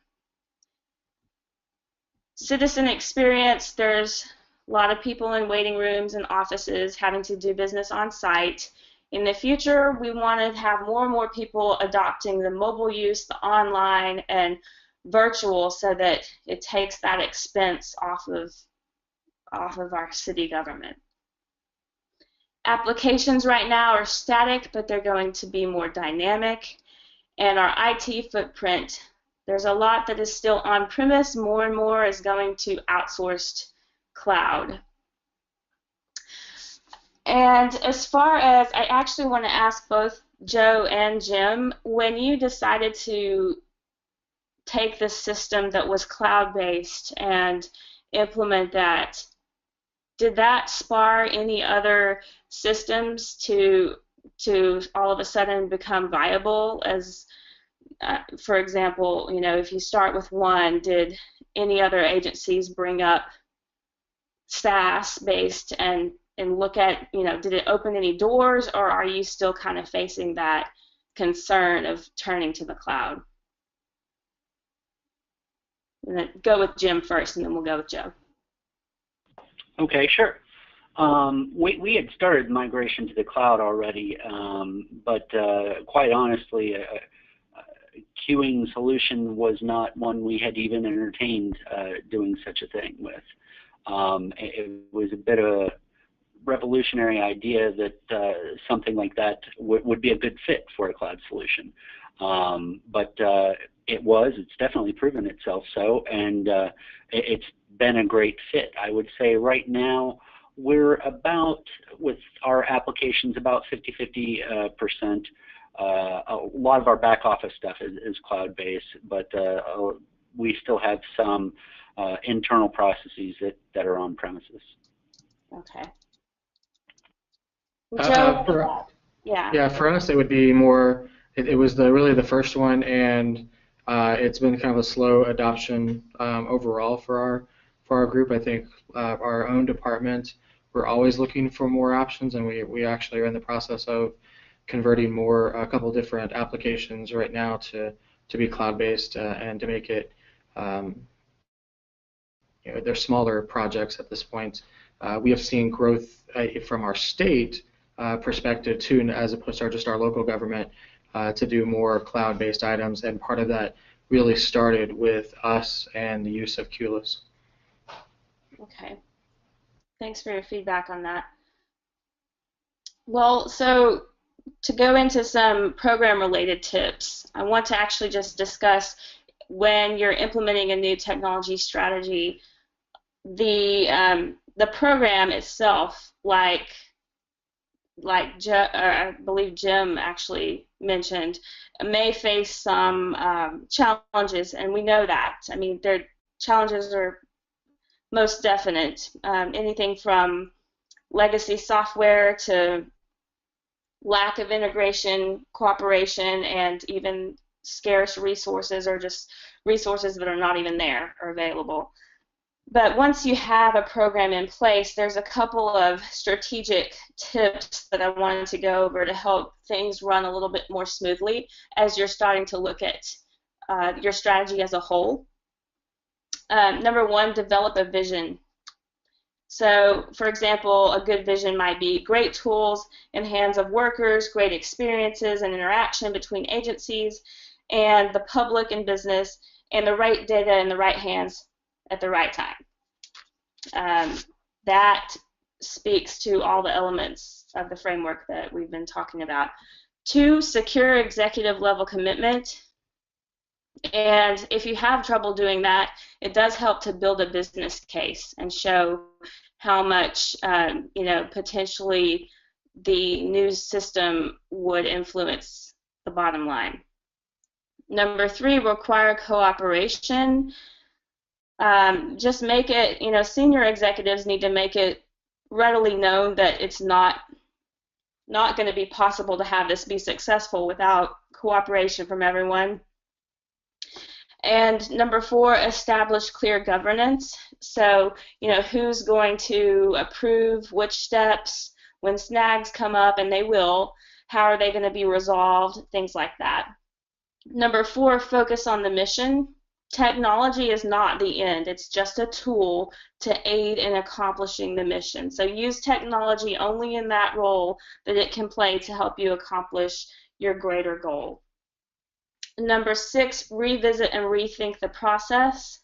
[SPEAKER 2] Citizen experience, there's a lot of people in waiting rooms and offices having to do business on site. In the future, we want to have more and more people adopting the mobile use, the online, and virtual, so that it takes that expense off of our city government. Applications right now are static, but they're going to be more dynamic. And our IT footprint, there's a lot that is still on-premise. More and more is going to outsourced cloud. And as far as, I actually want to ask both Joe and Jim, when you decided to take the system that was cloud-based and implement that, did that spar any other systems to all of a sudden become viable? As for example, if you start with one, did any other agencies bring up SaaS-based and look at, did it open any doors, or are you still kind of facing that concern of turning to the cloud? And then go with Jim first, and then we'll go with Joe.
[SPEAKER 3] Okay, sure. We had started migration to the cloud already, but quite honestly, a queuing solution was not one we had even entertained doing such a thing with. It was a bit of a revolutionary idea that something like that would be a good fit for a cloud solution. But it's definitely proven itself so, and it's been a great fit. I would say right now we're about, with our applications, about 50-50%. A lot of our back office stuff is cloud-based, but we still have some internal processes that are on premises.
[SPEAKER 2] Okay. Joe,
[SPEAKER 4] yeah, for us it would be more. It was really the first one, and it's been kind of a slow adoption overall for our group. I think our own department, we're always looking for more options, and we actually are in the process of converting a couple different applications right now to be cloud-based and to make it, they're smaller projects at this point. We have seen growth from our state perspective too, as opposed to just our local government, to do more cloud-based items, and part of that really started with us and the use of QLIS.
[SPEAKER 2] Okay. Thanks for your feedback on that. Well, so to go into some program-related tips, I want to actually just discuss when you're implementing a new technology strategy, the program itself, like I believe Jim actually mentioned, may face some challenges, and we know that. I mean, their challenges are most definite. Anything from legacy software to lack of integration, cooperation, and even scarce resources, or just resources that are not even there or available. But once you have a program in place, there's a couple of strategic tips that I wanted to go over to help things run a little bit more smoothly as you're starting to look at your strategy as a whole. Number one, develop a vision. So, for example, a good vision might be great tools in hands of workers, great experiences and interaction between agencies and the public and business, and the right data in the right hands at the right time. That speaks to all the elements of the framework that we've been talking about. 2, secure executive level commitment. And if you have trouble doing that, it does help to build a business case and show how much, potentially the new system would influence the bottom line. Number 3, require cooperation. Just make it, senior executives need to make it readily known that it's not going to be possible to have this be successful without cooperation from everyone. And number 4, establish clear governance. So, who's going to approve which steps when snags come up, and they will, how are they going to be resolved, things like that. Number 4, focus on the mission. Technology is not the end. It's just a tool to aid in accomplishing the mission. So use technology only in that role that it can play to help you accomplish your greater goal. Number 6, revisit and rethink the process.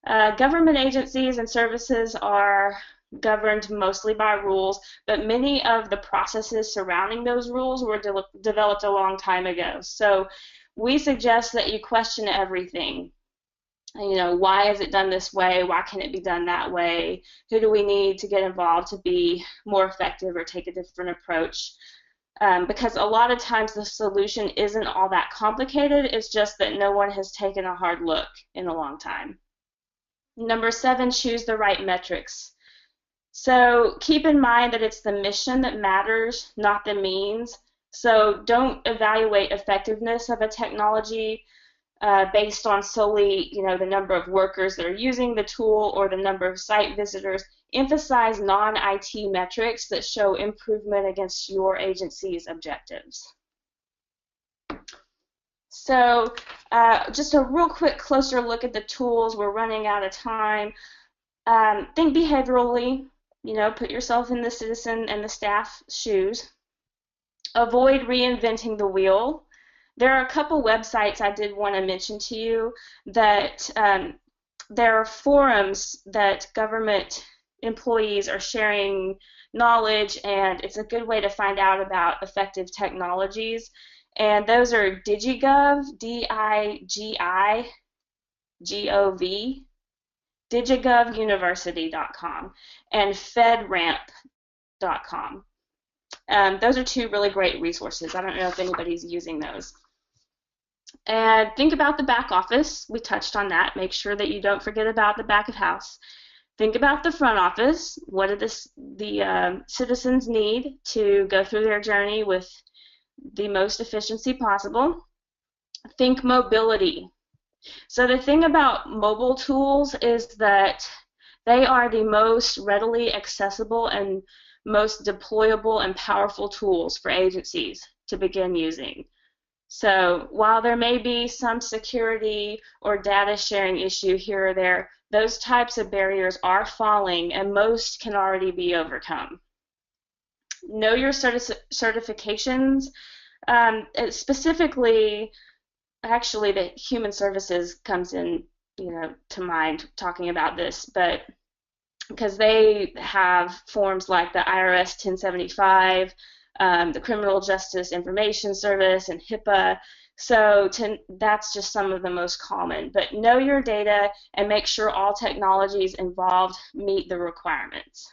[SPEAKER 2] Government agencies and services are governed mostly by rules, but many of the processes surrounding those rules were developed a long time ago. So we suggest that you question everything. Why is it done this way? Why can't it be done that way? Who do we need to get involved to be more effective or take a different approach? Because a lot of times the solution isn't all that complicated. It's just that no one has taken a hard look in a long time. Number 7, choose the right metrics. So keep in mind that it's the mission that matters, not the means. So don't evaluate effectiveness of a technology based on solely, the number of workers that are using the tool or the number of site visitors. Emphasize non-IT metrics that show improvement against your agency's objectives. So just a real quick closer look at the tools. We're running out of time. Think behaviorally, put yourself in the citizen and the staff shoes. Avoid reinventing the wheel. There are a couple websites I did want to mention to you that there are forums that government employees are sharing knowledge, and it's a good way to find out about effective technologies. And those are DigiGov, DIGIGOV, digigovuniversity.com, and fedramp.com. Those are 2 really great resources. I don't know if anybody's using those. And think about the back office. We touched on that. Make sure that you don't forget about the back of house. Think about the front office. What do the citizens need to go through their journey with the most efficiency possible? Think mobility. So the thing about mobile tools is that They are the most readily accessible and most deployable and powerful tools for agencies to begin using. So while there may be some security or data sharing issue here or there, those types of barriers are falling and most can already be overcome. Know your certifications, specifically, actually the human services comes in, to mind talking about this, but because they have forms like the IRS 1075, the Criminal Justice Information Service, and HIPAA. So that's just some of the most common. But know your data and make sure all technologies involved meet the requirements.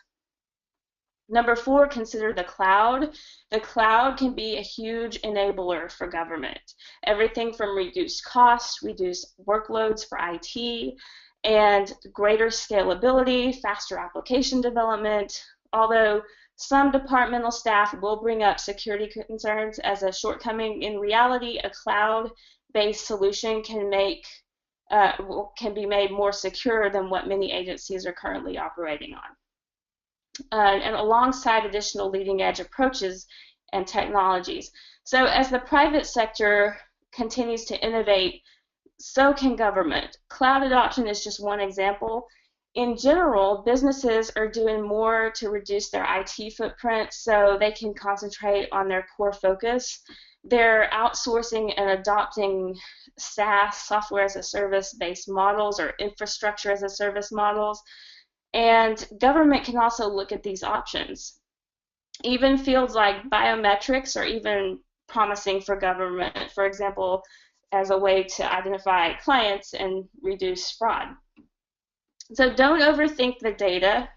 [SPEAKER 2] Number 4, consider the cloud. The cloud can be a huge enabler for government. Everything from reduced costs, reduced workloads for IT, and greater scalability, faster application development, although some departmental staff will bring up security concerns as a shortcoming. In reality, a cloud-based solution can be made more secure than what many agencies are currently operating on. And alongside additional leading-edge approaches and technologies. So as the private sector continues to innovate, so can government. Cloud adoption is just one example. In general, businesses are doing more to reduce their IT footprint so they can concentrate on their core focus. They're outsourcing and adopting SaaS, software as a service based models, or infrastructure as a service models. And government can also look at these options. Even fields like biometrics are even promising for government, for example, as a way to identify clients and reduce fraud. So don't overthink the data.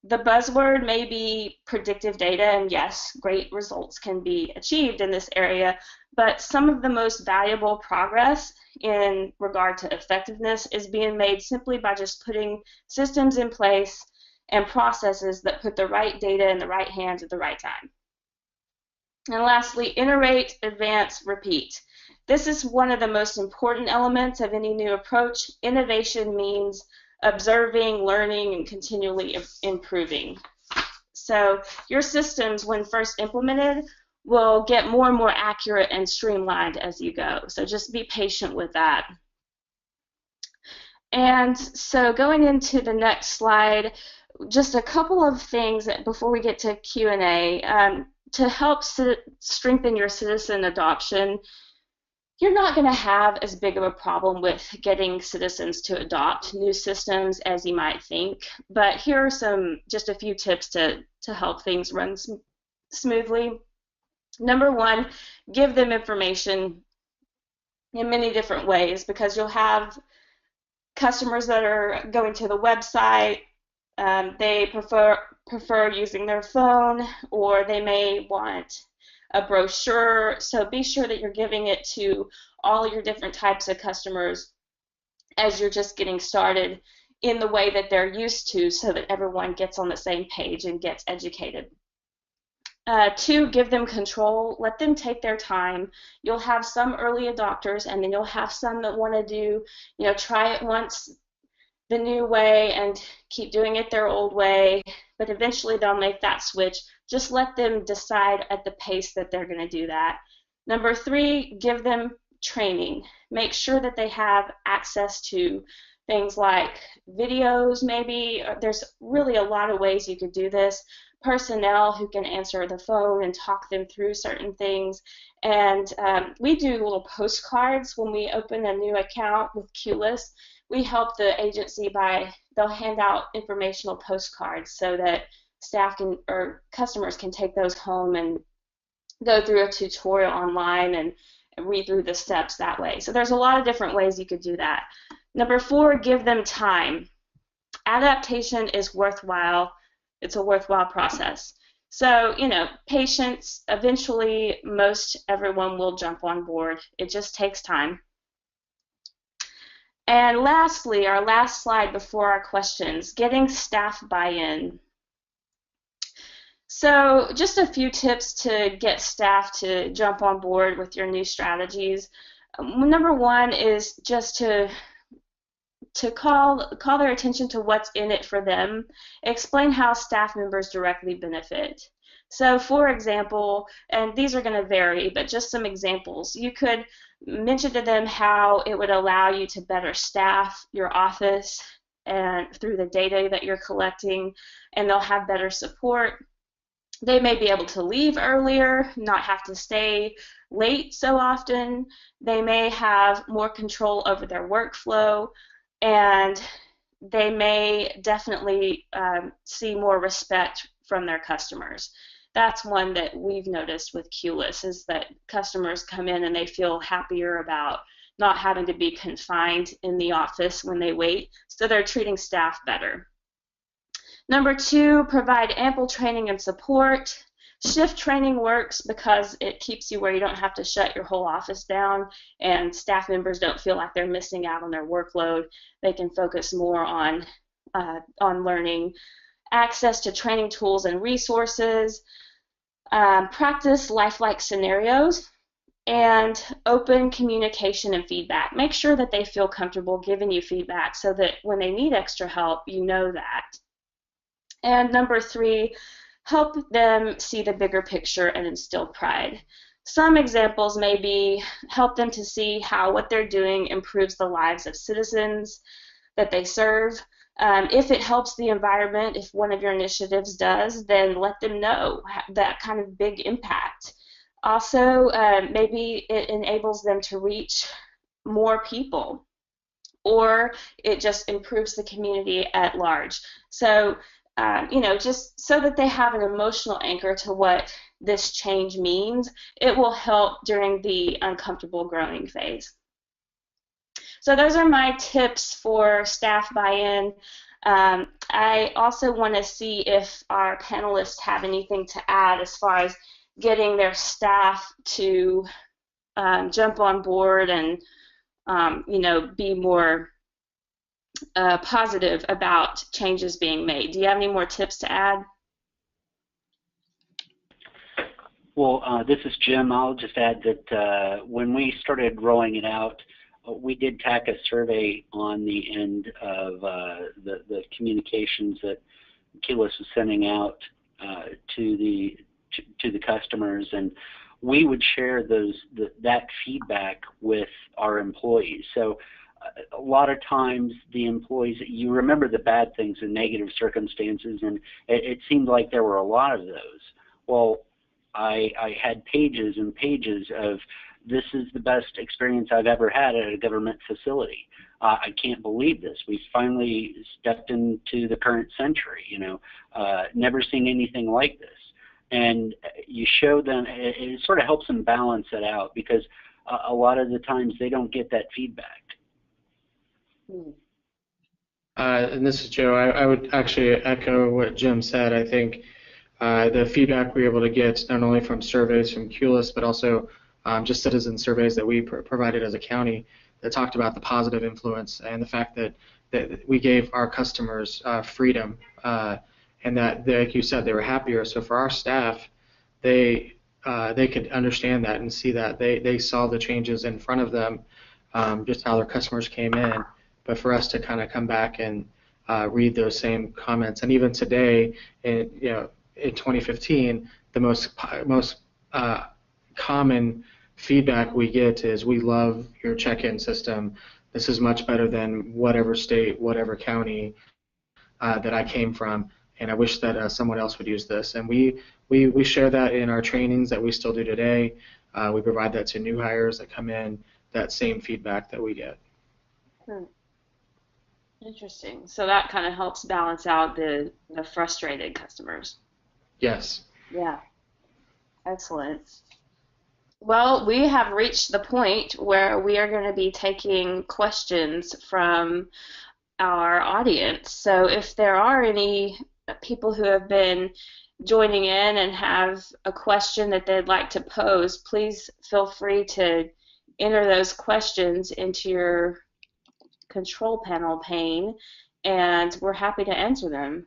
[SPEAKER 2] The buzzword may be predictive data, and yes, great results can be achieved in this area, but some of the most valuable progress in regard to effectiveness is being made simply by just putting systems in place and processes that put the right data in the right hands at the right time. And lastly, iterate, advance, repeat. This is one of the most important elements of any new approach. Innovation means observing, learning, and continually improving. So your systems, when first implemented, will get more and more accurate and streamlined as you go. So just be patient with that. And so going into the next slide, just a couple of things before we get to Q&A. To help strengthen your citizen adoption, you're not going to have as big of a problem with getting citizens to adopt new systems as you might think. But here are just a few tips to help things run smoothly. Number 1, give them information in many different ways, because you'll have customers that are going to the website. They prefer using their phone, or they may want a brochure. So be sure that you're giving it to all your different types of customers as you're just getting started in the way that they're used to, so that everyone gets on the same page and gets educated. 2, give them control. Let them take their time. You'll have some early adopters, and then you'll have some that want to do, try it once the new way and keep doing it their old way, but eventually they'll make that switch. Just let them decide at the pace that they're going to do that. Number 3, give them training. Make sure that they have access to things like videos, maybe. There's really a lot of ways you could do this. Personnel who can answer the phone and talk them through certain things. And we do little postcards when we open a new account with QLIS. We help the agency they'll hand out informational postcards so that staff or customers can take those home and go through a tutorial online and read through the steps that way. So there's a lot of different ways you could do that. Number 4, give them time. Adaptation is worthwhile. It's a worthwhile process. So, patience, eventually most everyone will jump on board. It just takes time. And lastly, our last slide before our questions, getting staff buy-in. So just a few tips to get staff to jump on board with your new strategies. Number 1 is just to to call their attention to what's in it for them, explain how staff members directly benefit. So for example, and these are going to vary, but just some examples, you could mention to them how it would allow you to better staff your office and through the data that you're collecting, and they'll have better support. They may be able to leave earlier, not have to stay late so often. They may have more control over their workflow, and they may definitely see more respect from their customers. That's one that we've noticed with QLIS, is that customers come in and they feel happier about not having to be confined in the office when they wait, so they're treating staff better. Number 2, provide ample training and support. Shift training works because it keeps you where you don't have to shut your whole office down, and staff members don't feel like they're missing out on their workload. They can focus more on learning. Access to training tools and resources. Practice lifelike scenarios, and open communication and feedback. Make sure that they feel comfortable giving you feedback so that when they need extra help, you know that. And number 3, help them see the bigger picture and instill pride. Some examples may be help them to see how what they're doing improves the lives of citizens that they serve. If it helps the environment, if one of your initiatives does, then let them know that kind of big impact. Also, maybe it enables them to reach more people, or it just improves the community at large. So, just so that they have an emotional anchor to what this change means, it will help during the uncomfortable growing phase. So those are my tips for staff buy-in. I also want to see if our panelists have anything to add as far as getting their staff to jump on board and be more positive about changes being made. Do you have any more tips to add?
[SPEAKER 3] Well, this is Jim. I'll just add that when we started rolling it out, we did tack a survey on the end of the communications that QLIS was sending out to the customers, and we would share that feedback with our employees. So a lot of times the employees, you remember the bad things and negative circumstances, and it seemed like there were a lot of those. Well, I had pages and pages of, this is the best experience I've ever had at a government facility. I can't believe this. We've finally stepped into the current century, never seen anything like this. And you show them, it sort of helps them balance it out, because a lot of the times they don't get that feedback.
[SPEAKER 4] And this is Joe. I would actually echo what Jim said. I think the feedback we were able to get not only from surveys from QLIS, but also just citizen surveys that we provided as a county that talked about the positive influence and the fact that we gave our customers freedom, and that, like you said, they were happier. So for our staff, they could understand that and see that. They saw the changes in front of them, just how their customers came in. But for us to kind of come back and read those same comments, and even today, in 2015, the most common feedback we get is, we love your check-in system. This is much better than whatever state, whatever county that I came from, and I wish that someone else would use this. And we share that in our trainings that we still do today. We provide that to new hires that come in, that same feedback that we get.
[SPEAKER 2] Interesting. So that kind of helps balance out the frustrated customers.
[SPEAKER 4] Yes.
[SPEAKER 2] Yeah. Excellent. Well, we have reached the point where we are going to be taking questions from our audience. So if there are any people who have been joining in and have a question that they'd like to pose, please feel free to enter those questions into your control panel pane, and we're happy to answer them.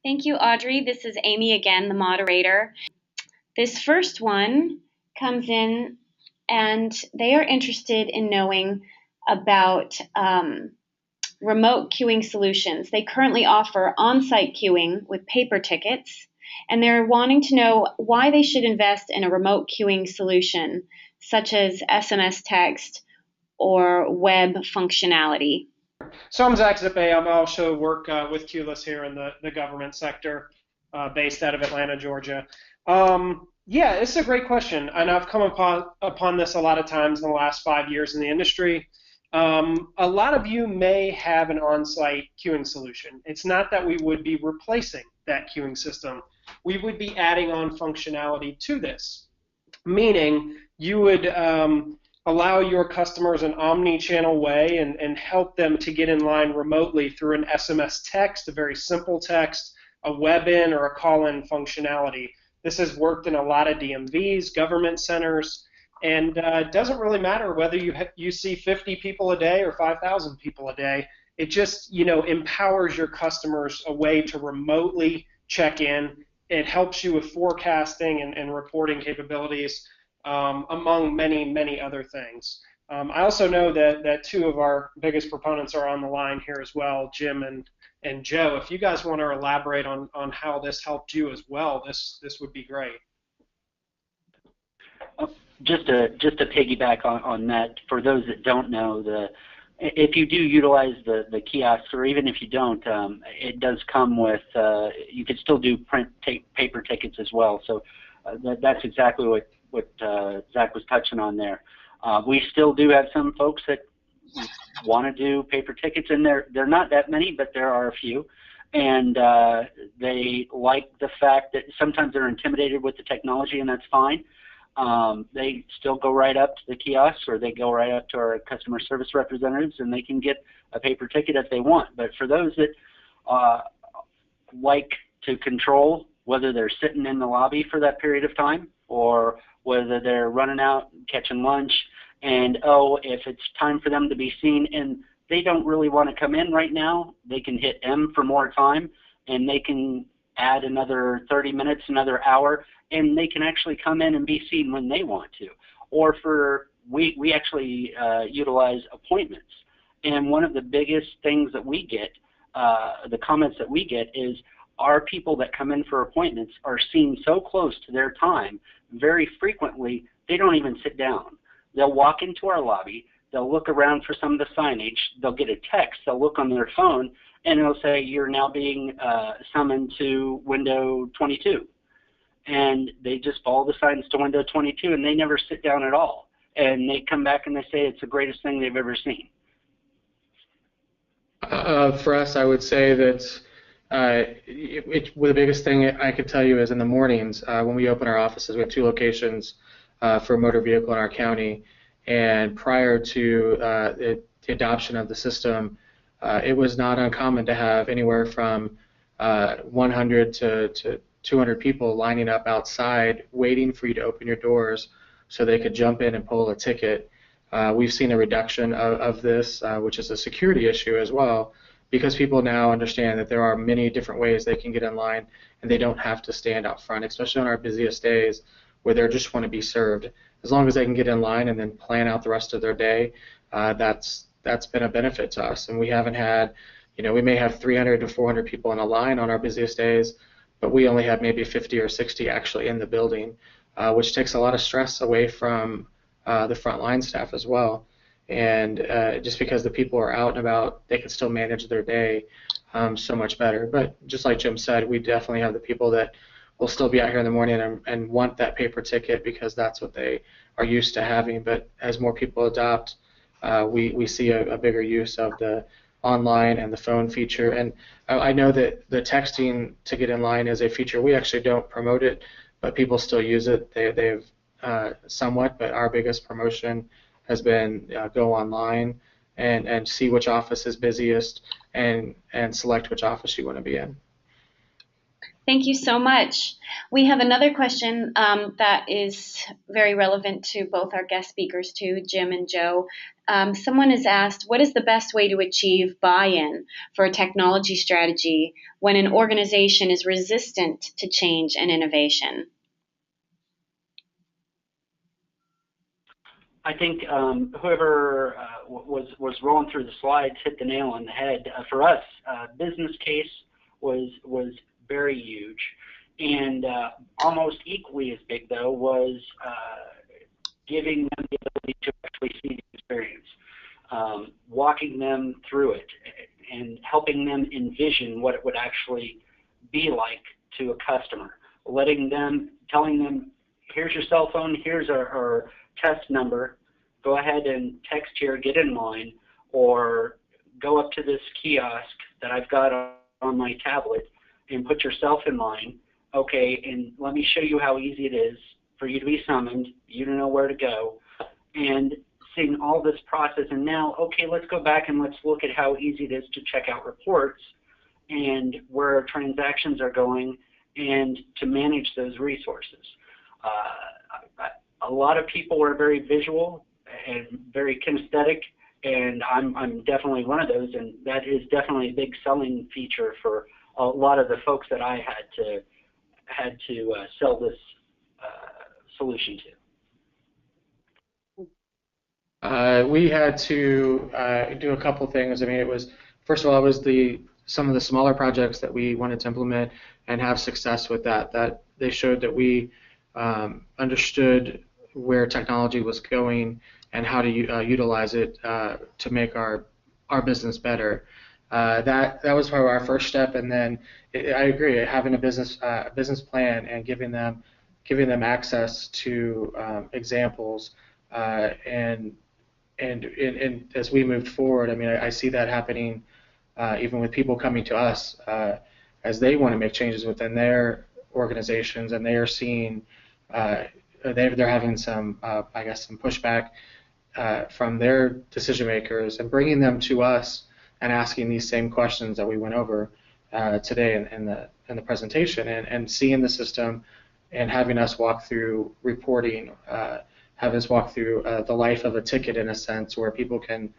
[SPEAKER 1] Thank you, Audrey. This is Amy again, the moderator. This first one comes in, and they are interested in knowing about remote queuing solutions. They currently offer on-site queuing with paper tickets, and they're wanting to know why they should invest in a remote queuing solution, such as SMS text or web functionality.
[SPEAKER 5] So I'm Zach Zippe. I'm also work with QLIS here in the government sector, based out of Atlanta, Georgia. Yeah, it's a great question, and I've come upon this a lot of times in the last 5 years in the industry. A lot of you may have an on-site queuing solution. It's not that we would be replacing that queuing system. We would be adding on functionality to this, meaning you would allow your customers an omni-channel way and help them to get in line remotely through an SMS text, a very simple text, a web-in, or a call-in functionality. This has worked in a lot of DMVs, government centers, and it doesn't really matter whether you see 50 people a day or 5,000 people a day. It just, empowers your customers a way to remotely check in. It helps you with forecasting and reporting capabilities, among many, many other things. I also know that two of our biggest proponents are on the line here as well, Jim and Joe. If you guys want to elaborate on how this helped you as well, this would be great.
[SPEAKER 3] Just to piggyback on that, for those that don't know, if you do utilize the kiosks, or even if you don't, it does come with, you can still do paper tickets as well. So that's exactly what Zach was touching on there. We still do have some folks that want to do paper tickets, and they're not that many, but there are a few. And they like the fact that sometimes they're intimidated with the technology, and that's fine. They still go right up to the kiosks, or they go right up to our customer service representatives, and they can get a paper ticket if they want. But for those that like to control whether they're sitting in the lobby for that period of time, or whether they're running out, catching lunch, and if it's time for them to be seen and they don't really want to come in right now, they can hit M for more time, and they can add another 30 minutes, another hour, and they can actually come in and be seen when they want to. Or we actually utilize appointments. And one of the biggest things that we get, the comments that we get, is our people that come in for appointments are seen so close to their time, very frequently, they don't even sit down. They'll walk into our lobby, they'll look around for some of the signage, they'll get a text, they'll look on their phone, and it'll say, you're now being summoned to window 22. And they just follow the signs to window 22, and they never sit down at all. And they come back and they say it's the greatest thing they've ever seen.
[SPEAKER 4] For us, I would say that the biggest thing I could tell you is in the mornings when we open our offices. We have 2 locations for a motor vehicle in our county, and prior to the adoption of the system, it was not uncommon to have anywhere from 100 to 200 people lining up outside waiting for you to open your doors so they could jump in and pull a ticket. We've seen a reduction of this, which is a security issue as well, because people now understand that there are many different ways they can get in line and they don't have to stand out front, especially on our busiest days where they just want to be served. As long as they can get in line and then plan out the rest of their day, that's been a benefit to us. And we haven't had, we may have 300 to 400 people in a line on our busiest days, but we only have maybe 50 or 60 actually in the building, which takes a lot of stress away from the frontline staff as well. And just because the people are out and about, they can still manage their day so much better. But just like Jim said, we definitely have the people that will still be out here in the morning and want that paper ticket because that's what they are used to having. But as more people adopt, we see a bigger use of the online and the phone feature. And I know that the texting to get in line is a feature. We actually don't promote it, but people still use it. They've somewhat, but our biggest promotion has been go online and see which office is busiest and select which office you want to be in.
[SPEAKER 1] Thank you so much. We have another question that is very relevant to both our guest speakers, too, Jim and Joe. Someone has asked, what is the best way to achieve buy-in for a technology strategy when an organization is resistant to change and innovation?
[SPEAKER 3] I think whoever was rolling through the slides hit the nail on the head. For us, business case was very huge, and almost equally as big though was giving them the ability to actually see the experience, walking them through it, and helping them envision what it would actually be like to a customer, telling them, here's your cell phone, here's our test number, go ahead and text here, get in line, or go up to this kiosk that I've got on my tablet and put yourself in line, okay, and let me show you how easy it is for you to be summoned, you to know where to go, and seeing all this process. And now, okay, let's go back and let's look at how easy it is to check out reports and where transactions are going and to manage those resources. A lot of people are very visual and very kinesthetic, and I'm definitely one of those, and that is definitely a big selling feature for a lot of the folks that I had to sell this solution to.
[SPEAKER 4] We had to do a couple things. I mean, it was, first of all, it was some of the smaller projects that we wanted to implement and have success with that they showed that we understood where technology was going and how to utilize it to make our business better. That was probably our first step, and then I agree, having a business plan and giving them access to examples and as we moved forward, I mean, I see that happening even with people coming to us as they want to make changes within their organizations, and they are seeing they're having some I guess some pushback from their decision makers, and bringing them to us and asking these same questions that we went over today in the presentation, and seeing the system and having us walk through reporting, have us walk through the life of a ticket in a sense, where people can,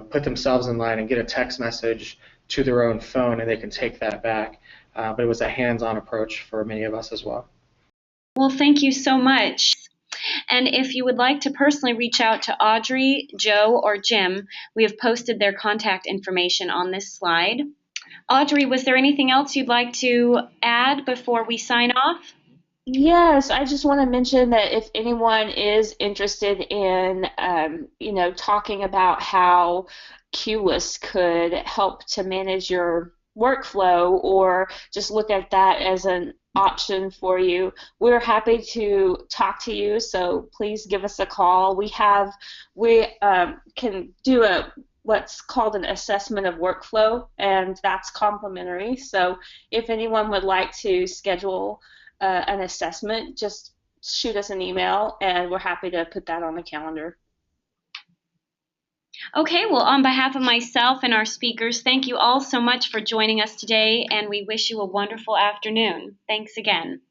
[SPEAKER 4] put themselves in line and get a text message to their own phone, and they can take that back. But it was a hands-on approach for many of us as well.
[SPEAKER 1] Well, thank you so much. And if you would like to personally reach out to Audrey, Joe, or Jim, we have posted their contact information on this slide. Audrey, was there anything else you'd like to add before we sign off?
[SPEAKER 2] Yes, I just want to mention that if anyone is interested in, talking about how QList could help to manage your workflow, or just look at that as an option for you, we're happy to talk to you. So please give us a call. We can do what's called an assessment of workflow, and that's complimentary. So if anyone would like to schedule an assessment, just shoot us an email, and we're happy to put that on the calendar.
[SPEAKER 1] Okay, well, on behalf of myself and our speakers, thank you all so much for joining us today, and we wish you a wonderful afternoon. Thanks again.